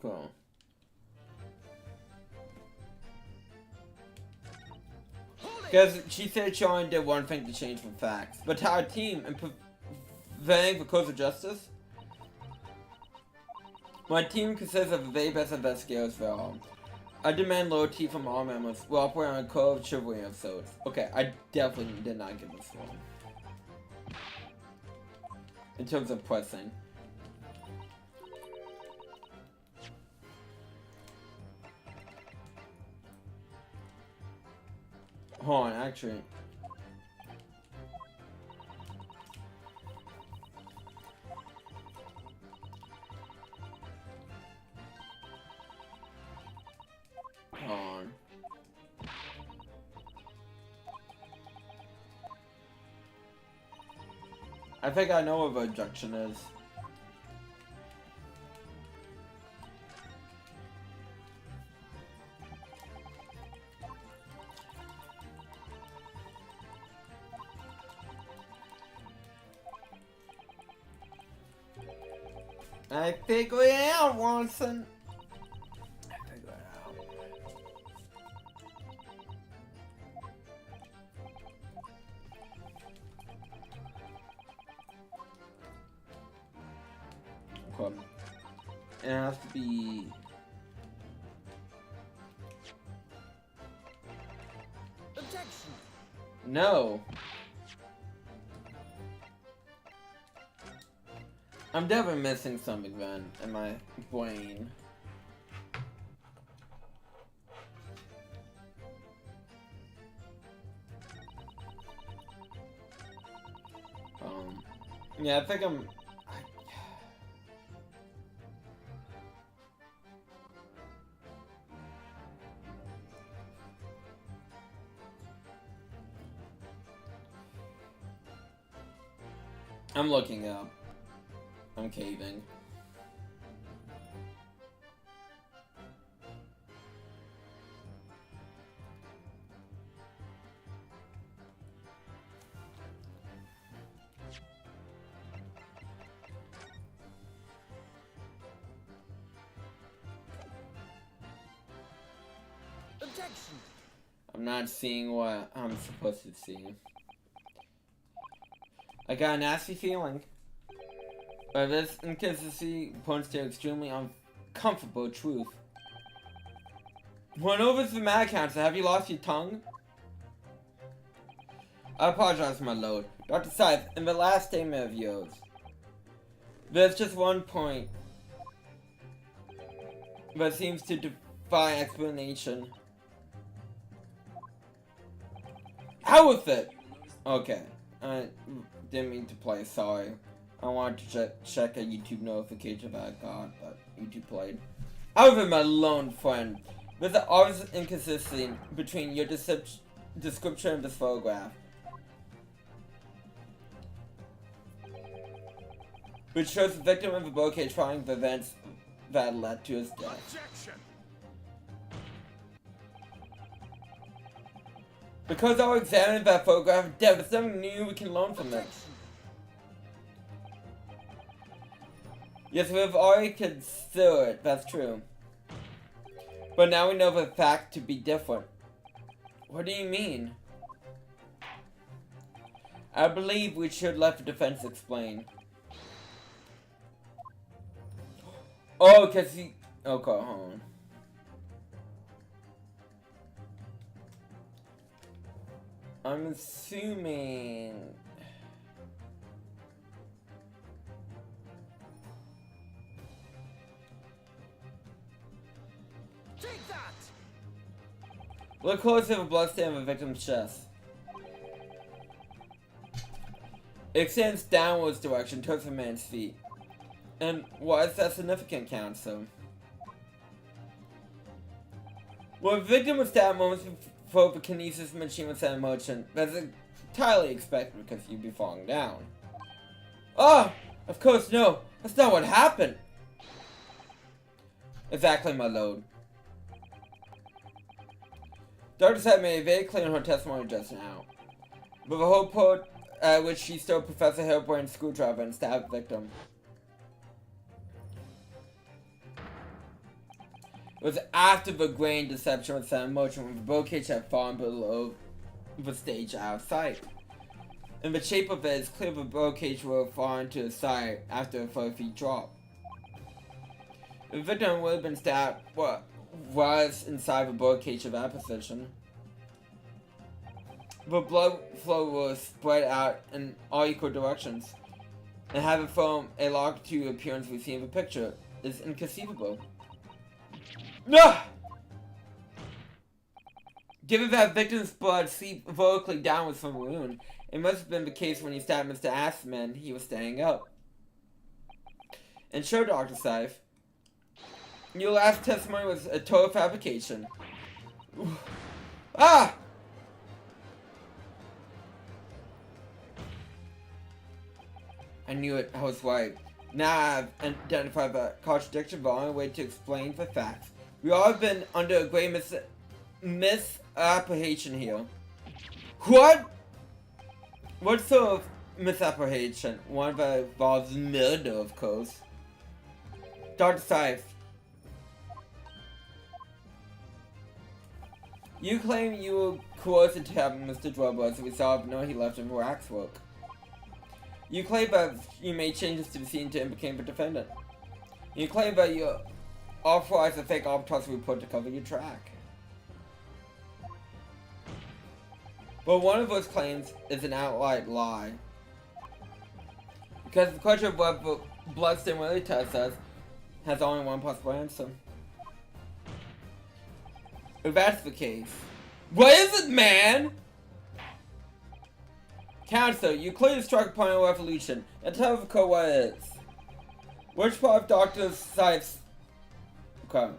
Cool. Because she said she only did one thing to change the facts. But our team and preventing the cause of justice? My team consists of the very best investigators for all. I demand loyalty from all members. We'll operate on a code of chivalry episodes. Okay, I definitely did not get this wrong. in terms of pressing. Hold on, actually. Hold on. I think I know what ejection is. I figured it out, Watson. I figured it out. Okay. It has to be. Objection. No. I'm definitely missing something then in my brain. Yeah, I think I'm looking up. I'm caving. Objection. I'm not seeing what I'm supposed to see. I got a nasty feeling. But this inconsistency points to extremely uncomfortable truth. Run over to the mad counter. Have you lost your tongue? I apologize for my load. Dr. Scythe, in the last statement of yours, there's just one point that seems to defy explanation. How with it? Okay. I didn't mean to play, sorry. I wanted to check a YouTube notification that I got, but YouTube played. However, my lone friend, there's an obvious inconsistency between your description of this photograph, which shows the victim of the bouquet trying the events that led to his death. Objection. Because I examined that photograph of death, there's something new we can learn from it. Yes, we've already considered it, that's true. But now we know the fact to be different. What do you mean? I believe we should let the defense explain. Oh, cause he... Okay, hold on. I'm assuming... Take that. Look close to the bloodstain on the victim's chest. It extends downwards direction towards the man's feet. And why is that significant, Counsel? Well, the victim was stabbed moments before the kinesis machine was set in motion. That's entirely expected because you'd be falling down. Ah! Of course, no. That's not what happened. Exactly, my lord. Dr. Scythe made it very clear in her testimony just now. But the whole point at which she stole Professor Hairbrain's screwdriver and stabbed the victim. It was after the grain deception was set in motion when the bouquet had fallen below the stage out of sight. In the shape of it, it's clear the bouquet will have fallen to the side after a 4-feet drop. The victim would have been stabbed what was inside the bouquet of that position. The blood flow was spread out in all equal directions. and have it from a longitude appearance we see in the picture is inconceivable. No! Given that victim's blood seeped vertically downwards from the wound, it must have been the case when he stabbed Mr. Assman, he was standing up. And sure, Dr. Seif, your last testimony was a total fabrication. Ah! I knew it, I was right. Now I've identified the contradiction, the only way to explain the facts. We all have been under a great misapprehension here. What? What sort of misapprehension? One that involves murder, of course. Dr. Seif, you claim you were coerced into having Mr. Drebber as a result of knowing he left him for axe work. You claim that you made changes to the scene to and became the defendant. You claim that you authorized a fake autopsy report to cover your track. But one of those claims is an outright lie. Because the question of what the bloodstain really tells us has only one possible answer. If that's the case, what is it, man? Counselor, you clearly struck a point of revolution. And tell the court what it is. Which part of Dr. Seif's... Okay.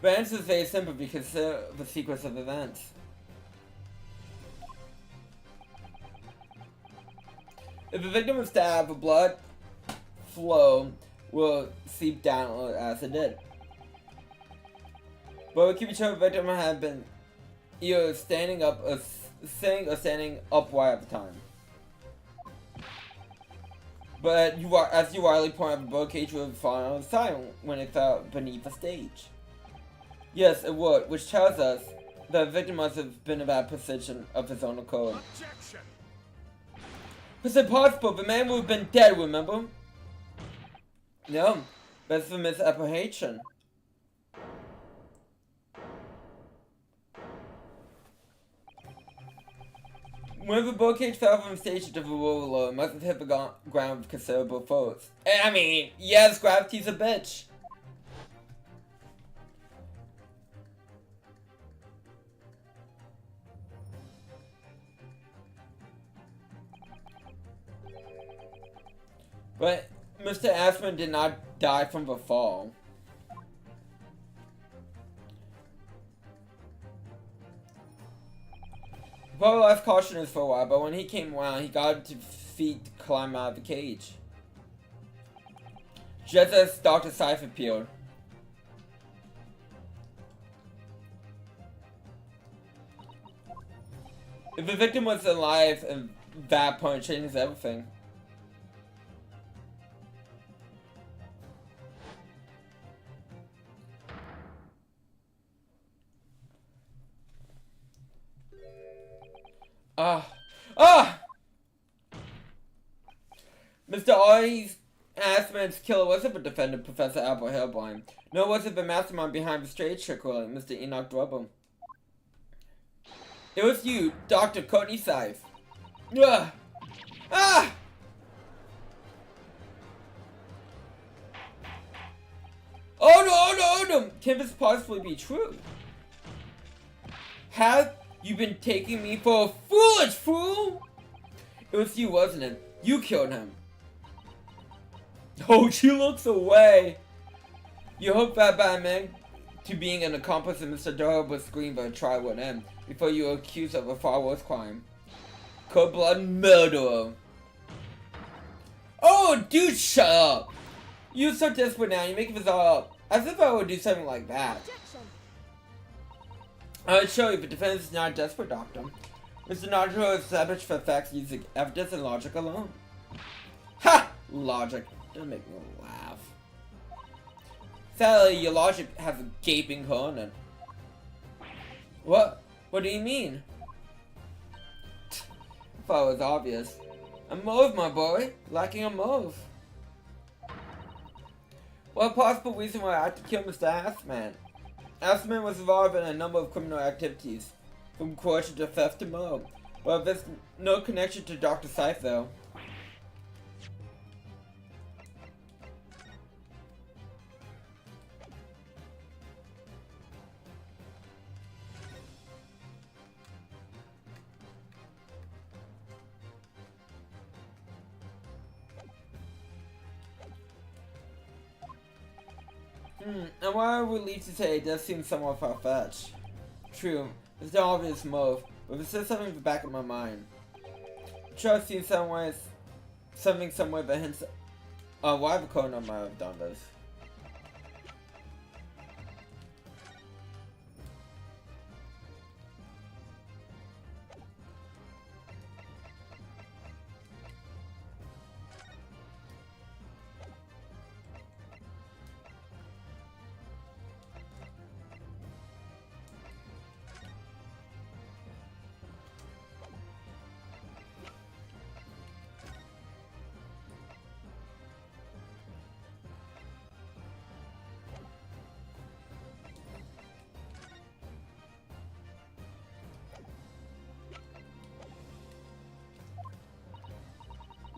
The answer is very simple because consider the sequence of events. If the victim was stabbed, the blood flow will seep down as it did. But it can be sure the victim had been either standing up or sitting or standing upright at the time. But as you rightly point out, the birdcage would have fallen on its side when it fell beneath the stage. Yes, it would, which tells us that the victim must have been in that position of his own accord. Objection! It's impossible, the man would have been dead, remember? No, that's a misapprehension. When the birdcage fell from the stage to the roller, it must have hit the ground with considerable force. I mean, yes, gravity's a bitch. But Mr. Assman did not die from the fall. Probably left cautious for a while, but when he came around, he got to feet to climb out of the cage. Just as Dr. Seif appeared. If the victim was alive, and that point changes everything. Mr. Ollie's Assman's killer wasn't the defendant, Professor Albert Hellblind. Nor was it the mastermind behind the straight trick killing, Mr. Enoch Drebber. It was you, Dr. Courtney Seif. Ugh. Ah! Oh no! Can this possibly be true? Have you been taking me for a foolish fool? It was you, wasn't it? You killed him. Oh, she looks away. You hope that by man to being an accomplice in Mr. Drebber's scheme by a trial would end before you were accused of a far worse crime. Cold-blooded murderer. Oh, dude, shut up. You're so desperate now, you're making this all up. As if I would do something like that. Objection. I'll show you, the defense is not a desperate doctor. Mr. Naruto established the facts using evidence and logic alone. Ha! Logic. Don't make me laugh. Sadly, your logic has a gaping hole in it. What? What do you mean? I thought it was obvious. A move, my boy. Lacking a move. What possible reason why I had to kill Mr. Assman? Asman was involved in a number of criminal activities, from coercion to theft to murder, but there's no connection to Dr. Scythe though. And while I would leave to say it does seem somewhat far-fetched. True, it's no obvious move, but there's still something in the back of my mind. I'm sure I've seen something somewhere that hints why the Conan might have done this.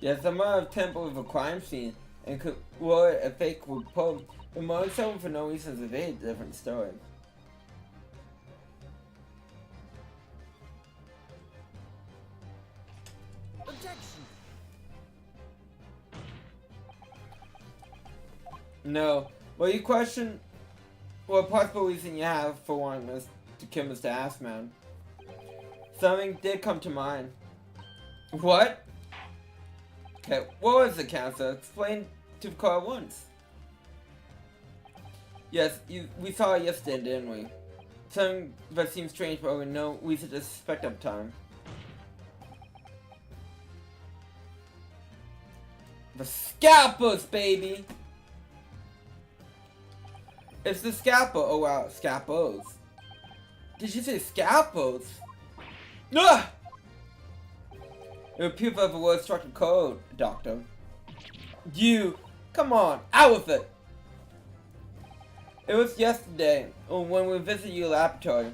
Yes, I might have tempered with a crime scene and could were a fake report, but murdering someone for no reason is a very different story. Objection! No. Well, you question what possible reason you have for wanting us to kill Mr. Assman. Something did come to mind. What? Okay, what was the cancer? Explain to the car once. Yes, we saw it yesterday, didn't we? Something that seems strange, but we know we should suspect up time. The scalpels, baby! It's the scalpel. Oh wow, scalpels. Did you say scalpels? Ah! It appears that the word struck a code, Doctor. You! Come on, out with it! It was yesterday, when we visited your laboratory.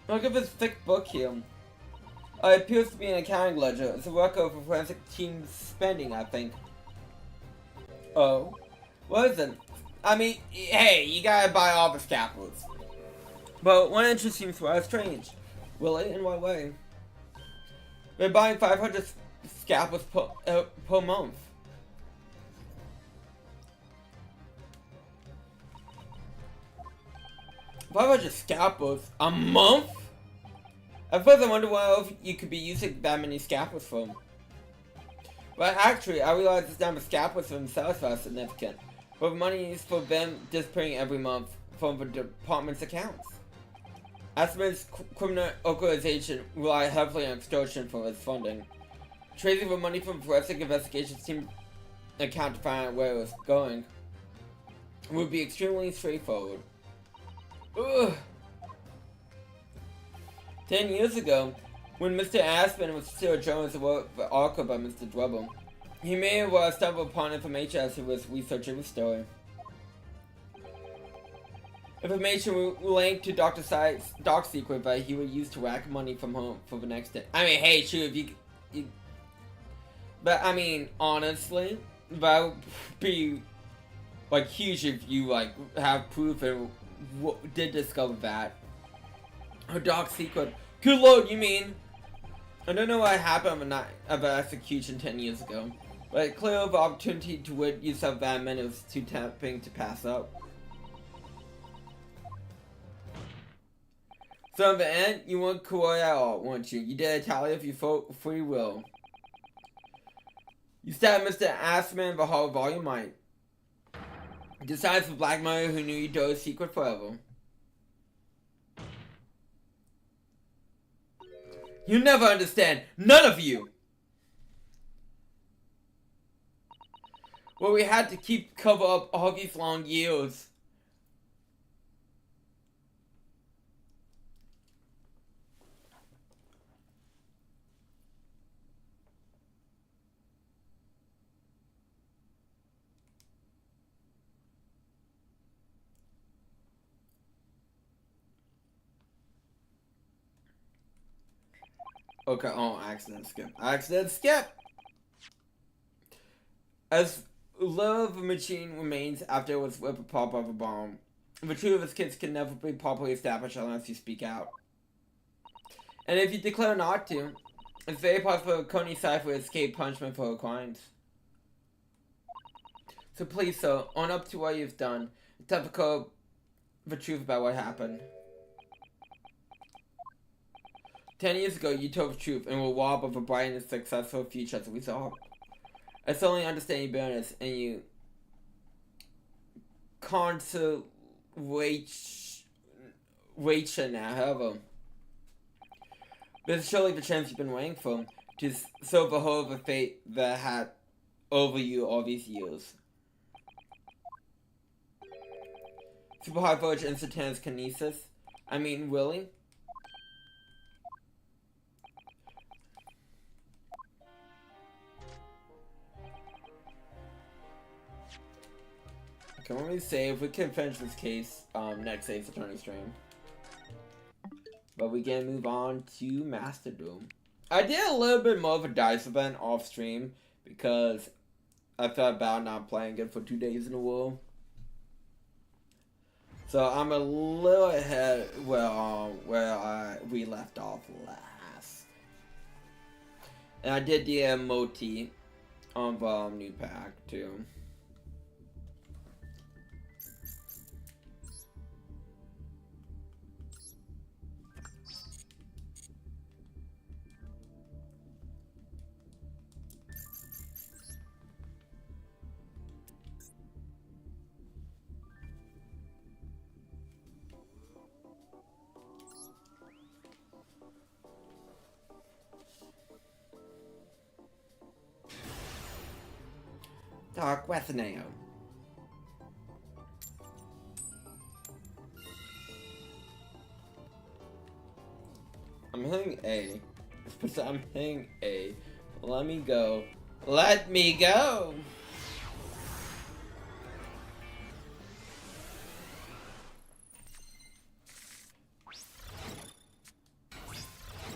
Look at this thick book here. It appears to be an accounting ledger. It's a record of a forensic team's spending, I think. Oh? What is it? I mean, hey, you gotta buy all the scalpels. But one entry seems rather strange. Really? In what way? We're buying 500 scalpels per month. $500 scalpels a month? At first I wonder what else you could be using that many scalpels for. But actually, I realize this number of scalpels themselves are significant. But the money is for them disappearing every month from the department's accounts. Aspen's criminal organization rely heavily on extortion for its funding. Tracing the money from forensic investigations team account to find out where it was going would be extremely straightforward. Ugh. 10 years ago, when Mr. Aspen was still a journalist about the article by Mr. Dwebble, he may have stumbled upon information as he was researching the story. Information linked to Dr. Scythe's dark secret that he would use to rack money from home for the next day. I mean, hey, sure, if you but I mean, honestly, that would be like huge if you like have proof and did discover that. A dark secret. Good lord, you mean? I don't know what happened on the night of the execution 10 years ago, but clearly the opportunity to rid yourself of that man was too tempting to pass up. So in the end, you weren't cool at all, weren't you? You did a tally of your free will. You stabbed Mr. Assman in the hall of all your might. Decides the blackmailer who knew you told a secret forever. You never understand. None of you! Well, we had to keep cover up all these long years. Okay, oh, accident skip. Accident skip! As low of a machine remains after it was with a pop of a bomb, the truth of its kids can never be properly established unless you speak out. And if you declare not to, it's very possible that Coney Cypher will escape punishment for her crimes. So please, sir, own up to what you've done. Tell the truth about what happened. 10 years ago, you told the truth and were robbed of a bright and successful future as a result. I certainly understand your bitterness and you consolation now, however. There's surely the chance you've been waiting for to serve the whole of the fate that had over you all these years. Super high voltage instantaneous kinesis? I mean, really? Okay, let me save. We can finish this case next Ace Attorney stream. But we can move on to Master Duel. I did a little bit more of a dice event off stream because I felt bad not playing it for 2 days in a row. So I'm a little ahead where we left off last. And I did the emote on the new pack too. Dark Wethneo. I'm hitting A. I'm hitting A. Let me go. Let me go!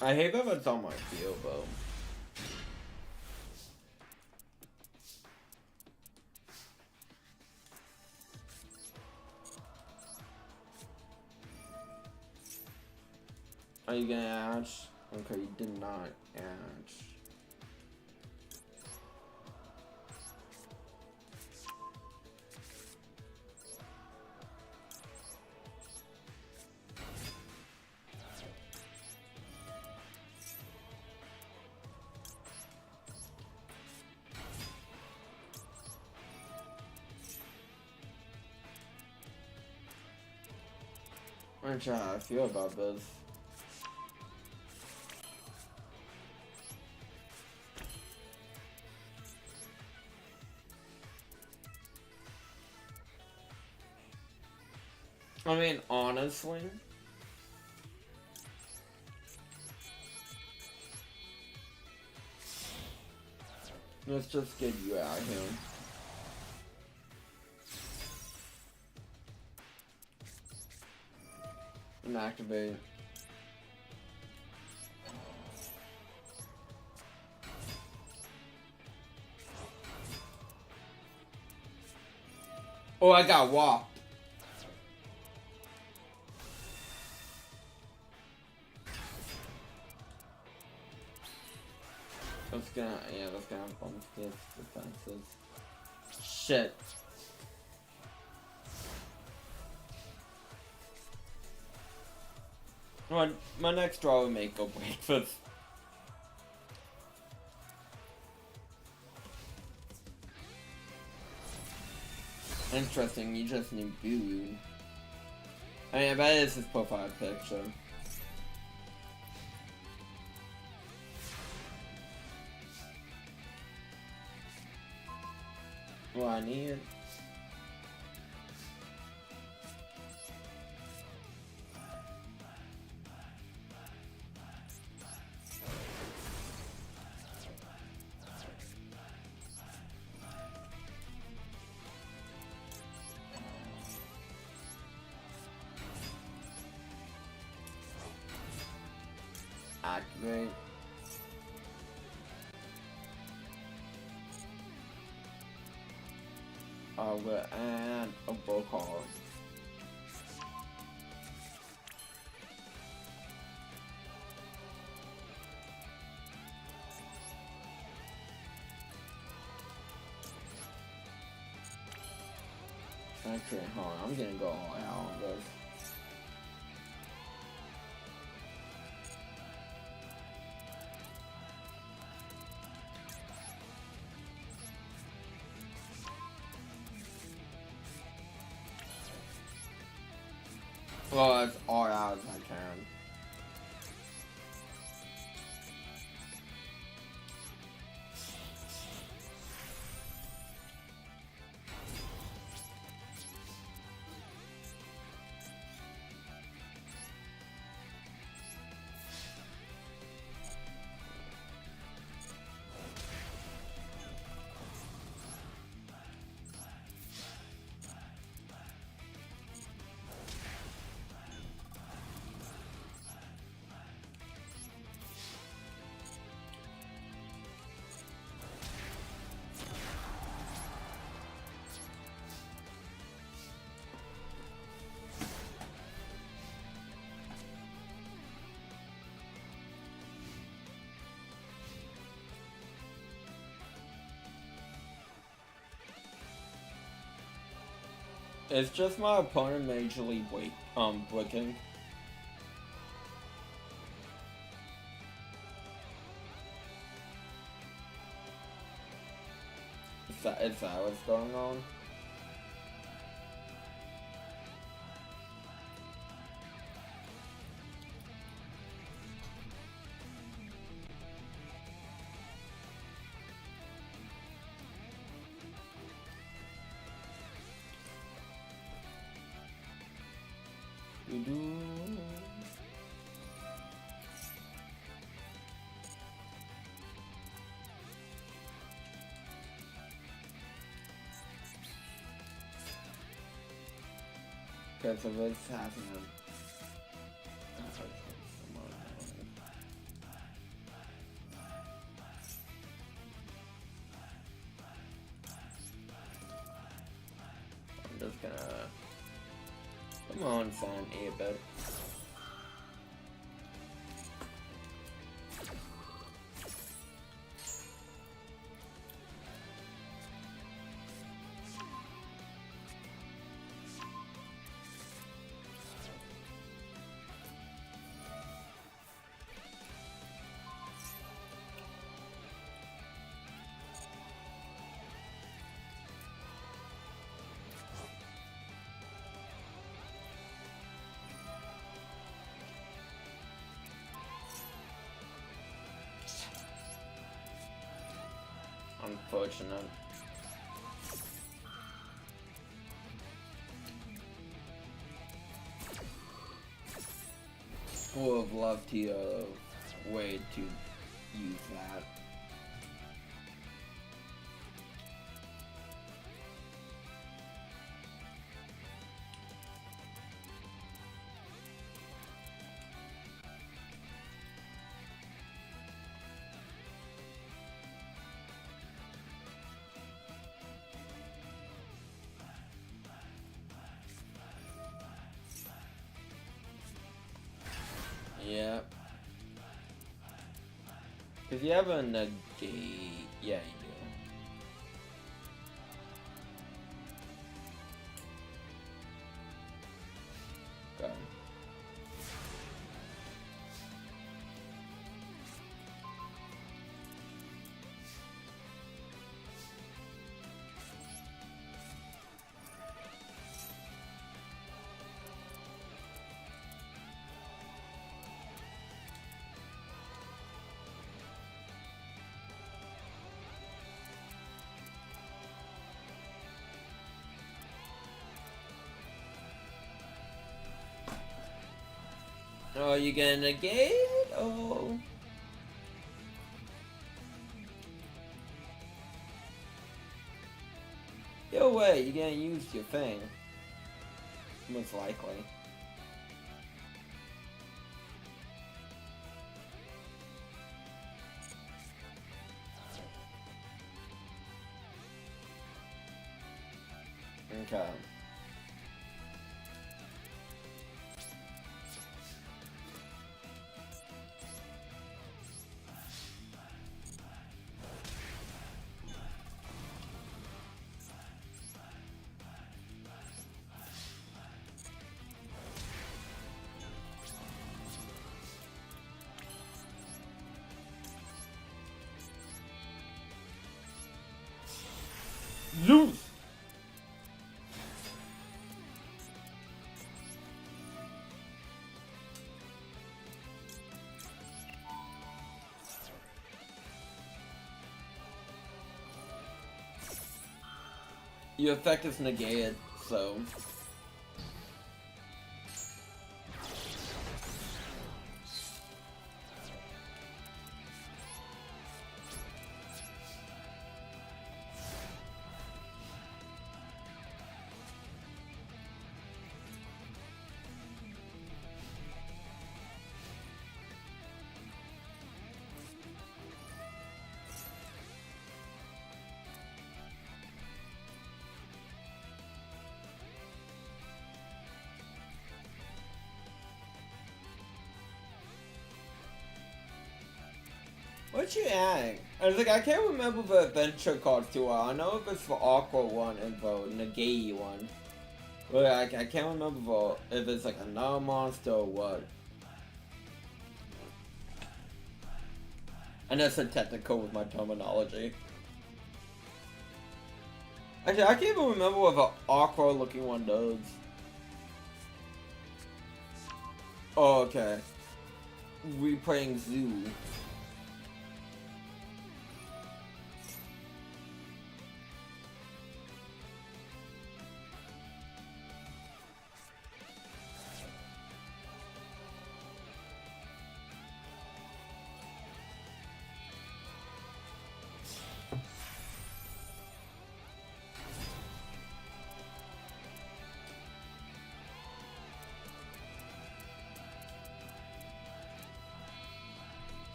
I hate that it's on my field, though. Are you gonna Ash? Okay, you did not Ash. I'm not sure how I feel about this. I mean, honestly, let's just get you out here. And activate. Oh, I got walked. That's gonna bump this defenses. Shit. My next draw will make or break this. Interesting, you just need Boo. I mean, I bet it's his profile picture. What I need. Activate. And a bow call. Actually, hold on, I'm gonna go all out on this. Well, as all out as I can. It's just my opponent majorly blinking. Is that what's going on? Okay, so this happening. I'm just gonna come on, son, a bit. Unfortunate. Would have loved to way to use that. Yeah. Because you have a negate. Yeah, you do. Go. Oh, you gonna negate it? Oh. Yo, wait, you gonna use your thing. Most likely. Okay. Zeus! Your effect is negated, so... What you adding? I was like, I can't remember the adventure cards too well. I know if it's the Aqua one and the Negate one. But I can't remember if it's like another monster or what. And that's so technical with my terminology. Actually, I can't even remember what the Aqua looking one does. Oh, okay. Replaying Zoo.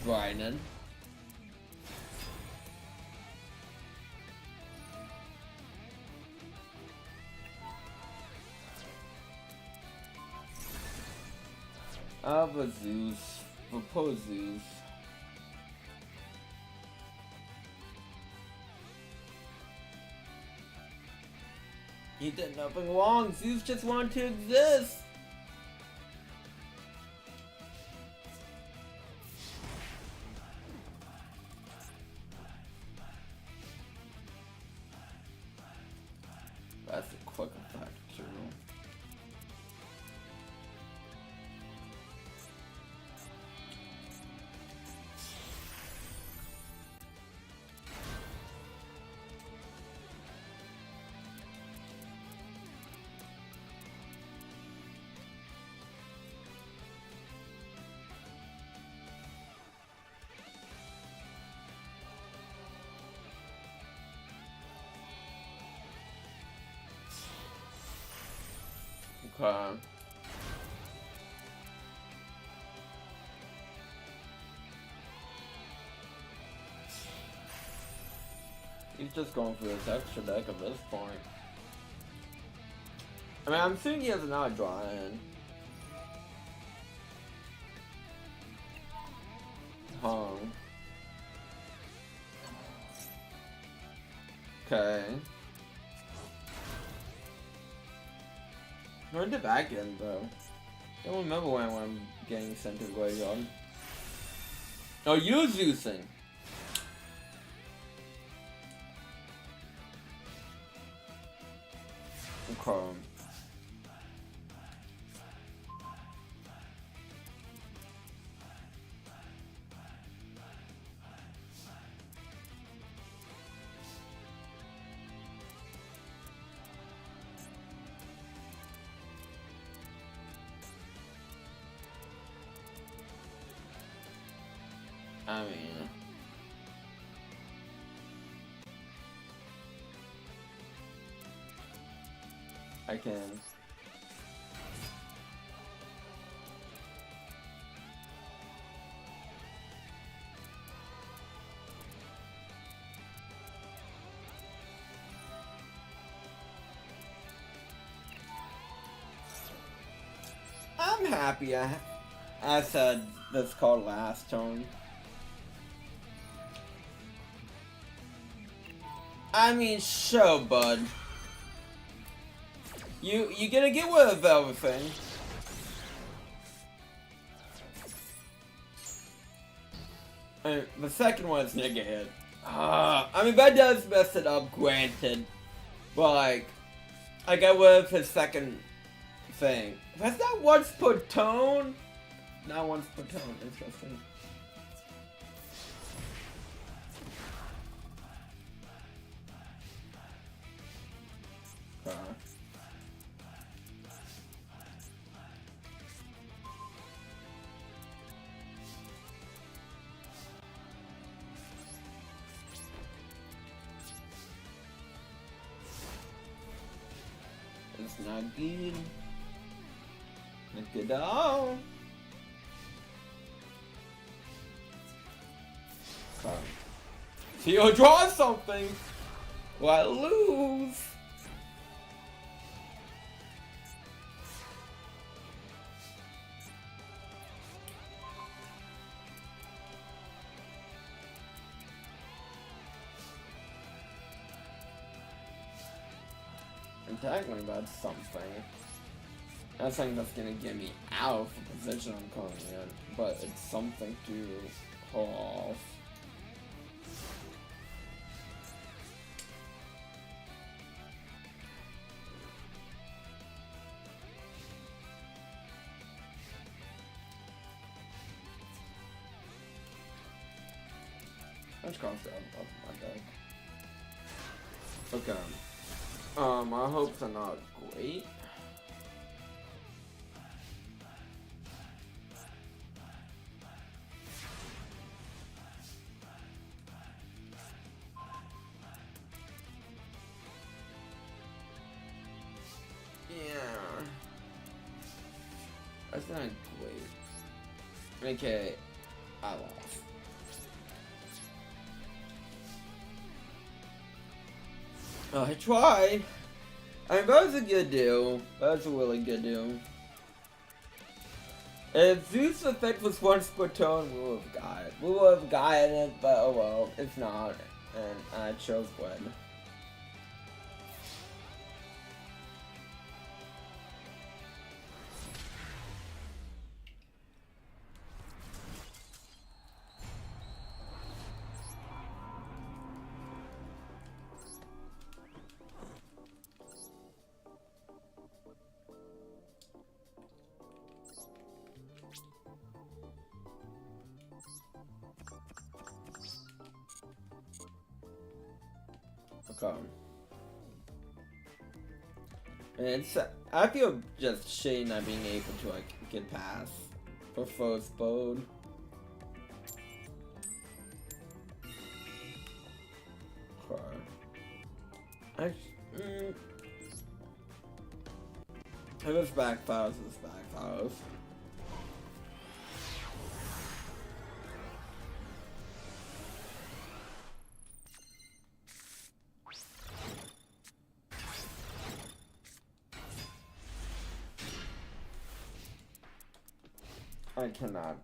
Brian. The Zeus. Propose Zeus. He did nothing wrong. Zeus just wanted to exist. That's a quick effect, too. Okay. He's just going for this extra deck at this point. I mean, I'm assuming he has another draw in. Hung. Okay. Where did that get him, though? I don't remember when I'm getting sent to the graveyard. Oh, you're Zeusing! Okay. I mean... I can... I'm happy I said this card last turn. I mean, sure, bud. You gonna get rid of everything. And the second one is negated. I mean, that does mess it up, granted. But, like, I got rid of his second thing. That's not once per tone? Not once per tone, interesting. It's not good. Not good at all. So you'll draw something. Well, I lose. And technically that's something. That's something that's gonna get me out of the position I'm currently in, but it's something to pull off. Which cards do I have my deck? Okay. My hopes are not great. Yeah. That's not great. Okay. I lost. I tried. I mean, that was a good deal. That was a really good deal. If Zeus effect was once per turn, we would have got it. We would have gotten it, but oh well, it's not. And I chose Gwen. Okay. And it's, I feel just shitty not being able to like get past for first bold. Okay. If it's backfires, it's backfires. I cannot.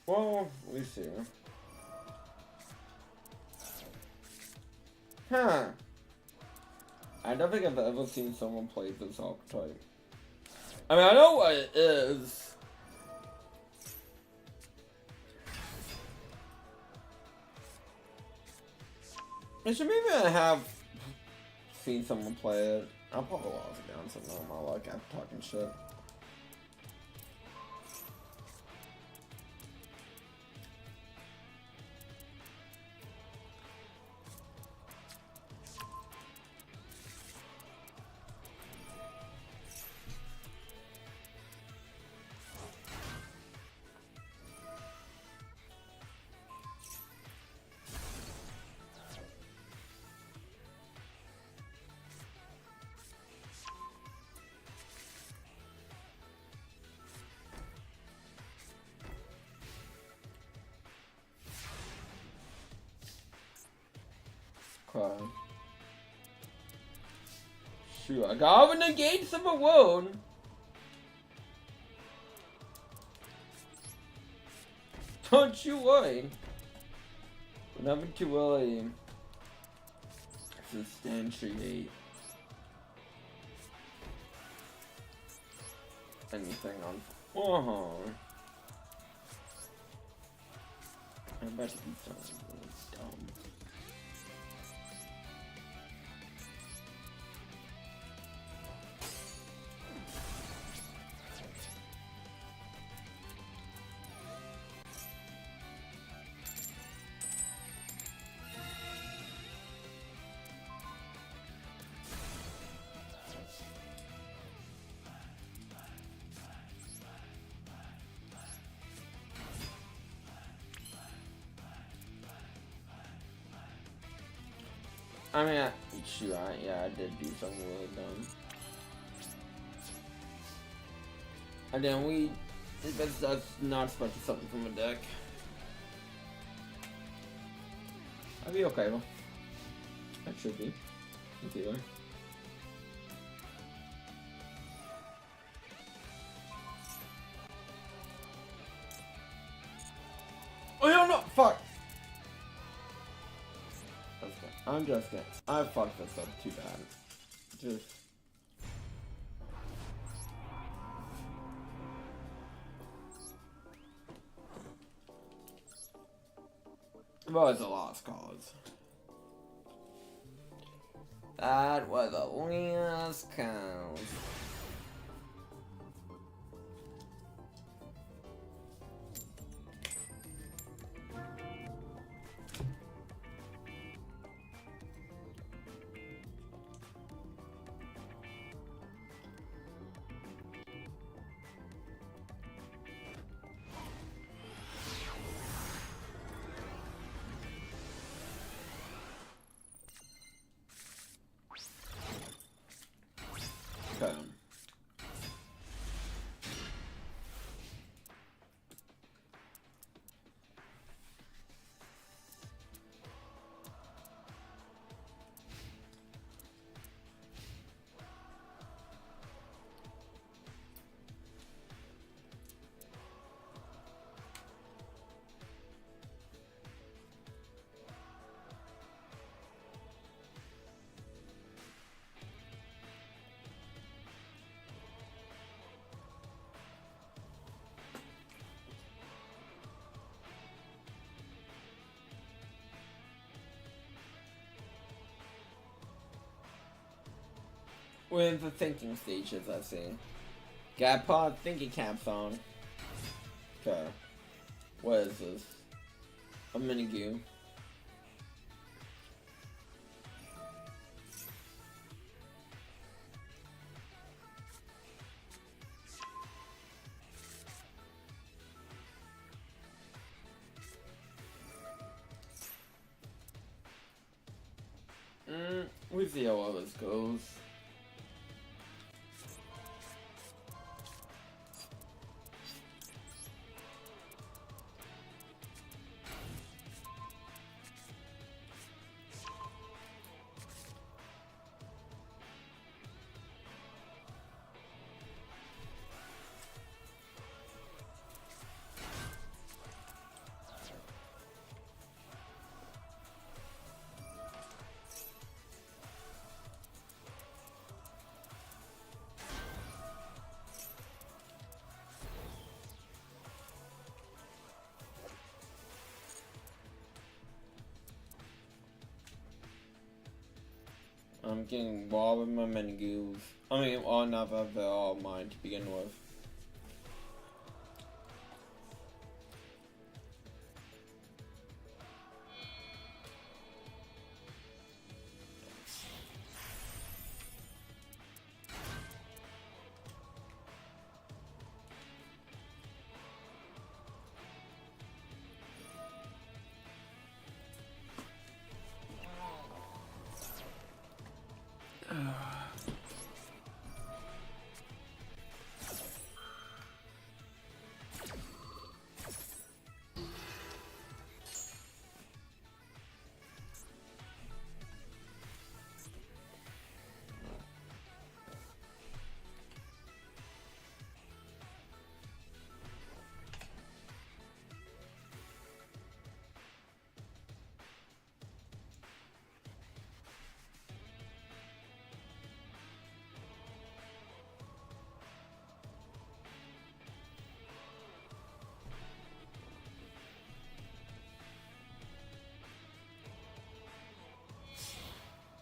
Well, we see. Huh. I don't think I've ever seen someone play this archetype. I mean, I know what it is. I should maybe have seen someone play it. I'll probably log it down somewhere on my luck after talking shit. Okay. Shoot, I got all the negates of a wound. Don't you worry. We're never too early. Substantiate anything on. Oh, I'm about to do something really dumb. I mean, yeah, I did do something really dumb. And then that's not expecting something from a deck. I'd be okay though. I should be. With either. Oh, no, fuck! I'm just kidding. I fucked this up too bad. Just. Well, it's a lost cause. That was a lost cause. Okay. We're in the thinking stages, I see. Got pod thinking caps on. Okay. What is this? A minigame. We see how all this goes. I'm getting wild with my minigooves. I mean, all not that they're all mine to begin with.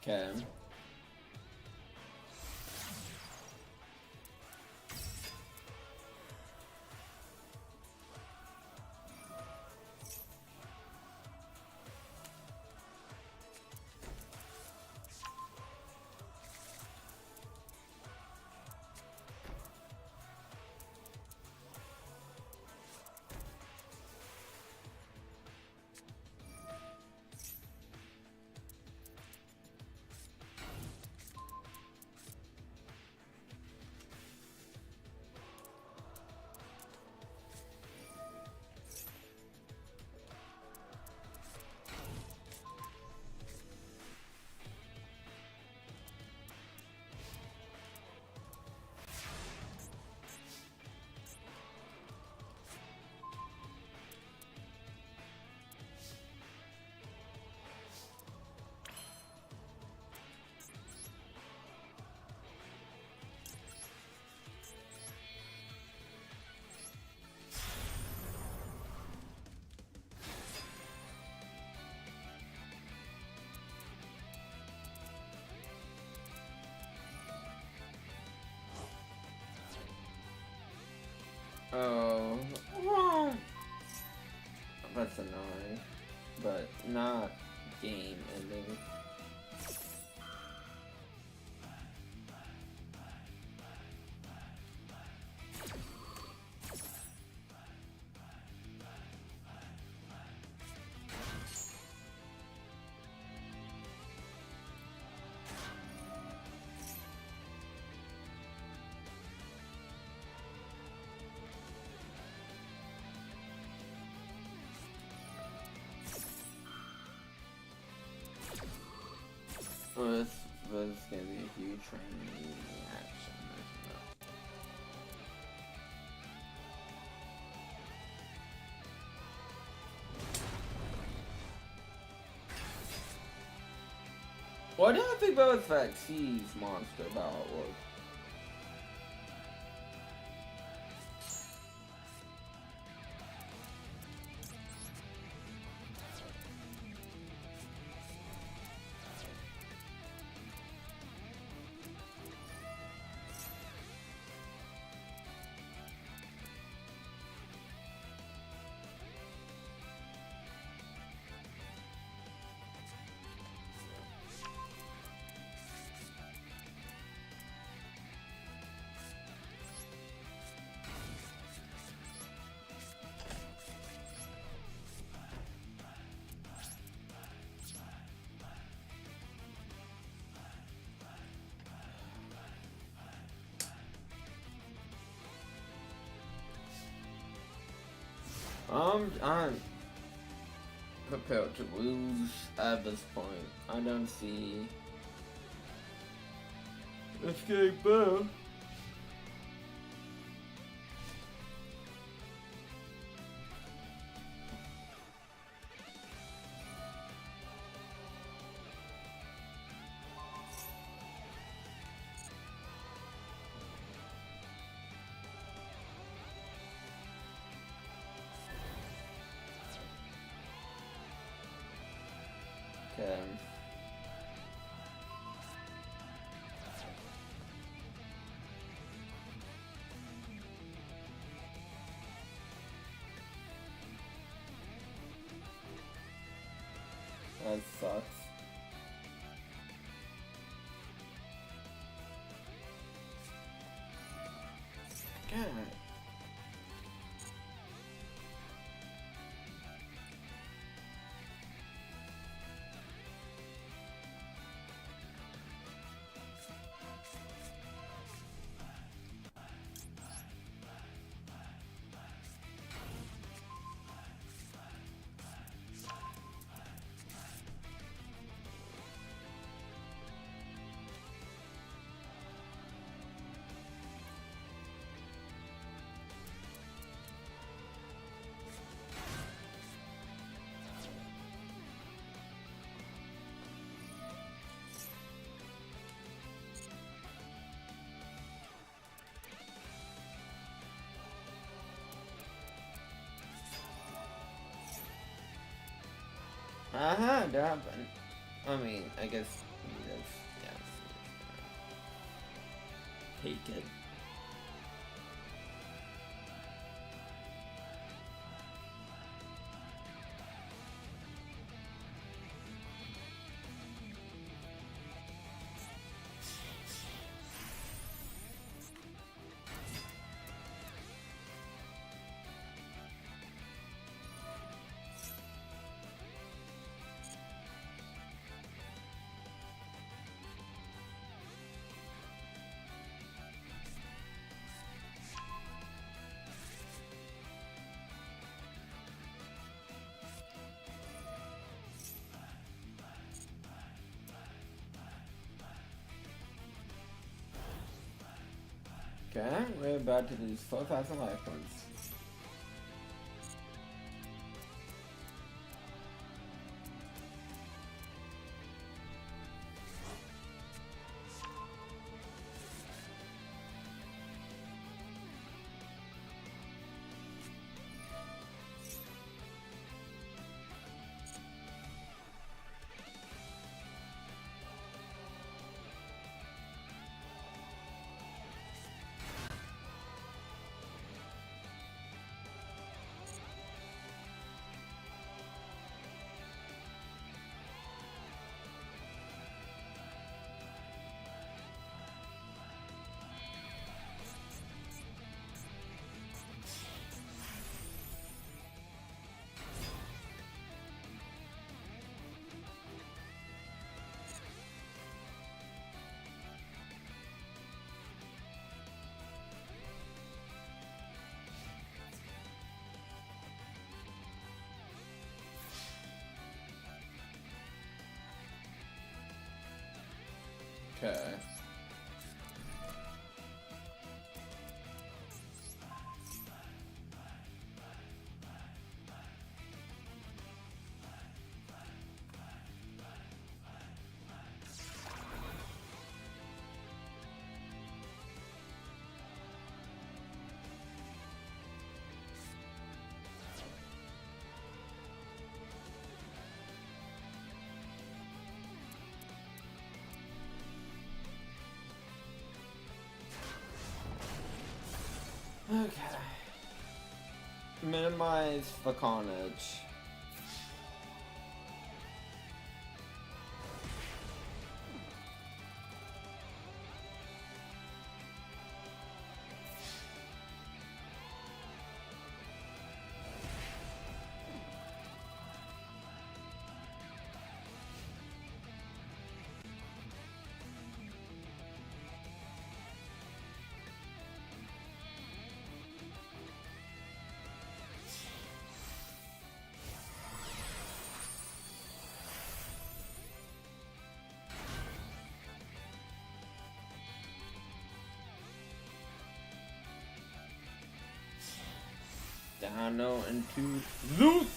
Okay. Oh, that's annoying, but not game ending. Well, this was gonna be a huge training action. What do I think about this vaccines monster about work? I'm prepared to lose at this point. I don't see escape better. Okay. That sucks. God. That happened. I mean, I guess that's take it. Okay, we're about to lose 4,000 life points. Okay. Okay. Minimize the carnage. Down into Zeus!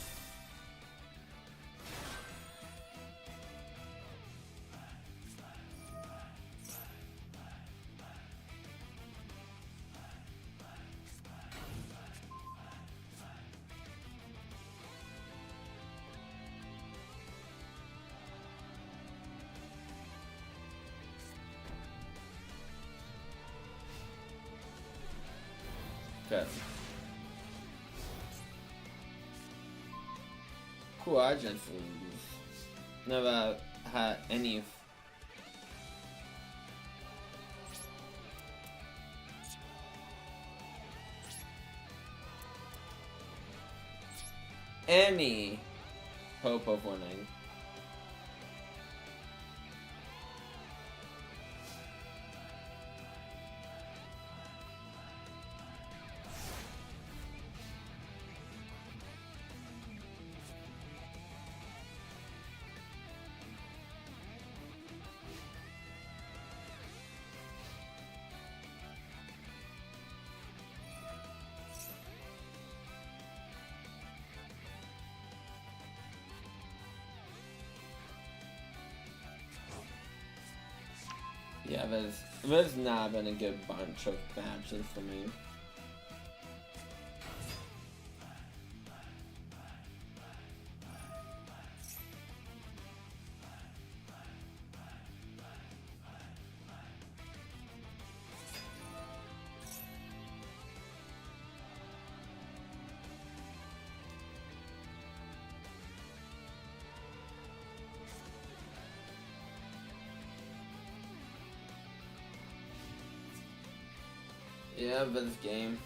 Okay. Cool, I just never had any hope of winning. Yeah, there's not been a good bunch of matches for me. Yeah, this game.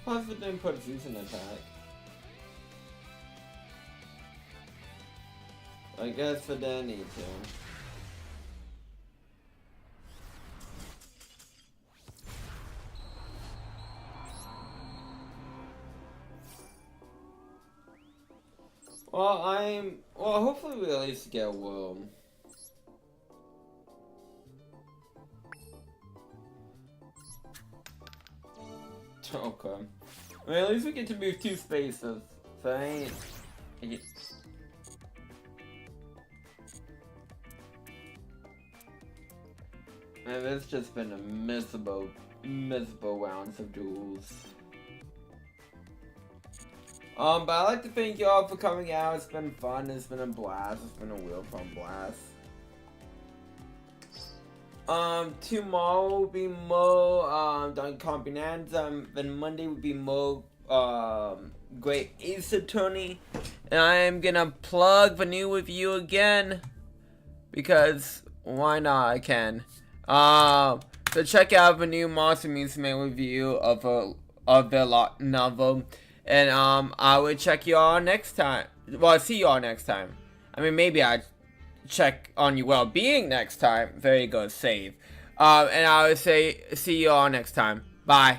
Plus it didn't put Zeus in attack. I guess it didn't need to. Well, hopefully we at least get Will. Okay. I mean, at least we get to move 2 spaces. So I ain't... Man, it's just been a miserable rounds of duels. But I'd like to thank you all for coming out. It's been fun. It's been a blast. It's been a real fun blast. Tomorrow will be more, Don Bonanza, then Monday will be more, Great Ace Attorney, and I am gonna plug the new review again, because why not, I can. So check out the new Monster Musume review of the novel, and, I will check you all next time, well, I'll see you all next time. I mean, maybe I check on your well-being next time. There you go, save. And I would say see you all next time. Bye.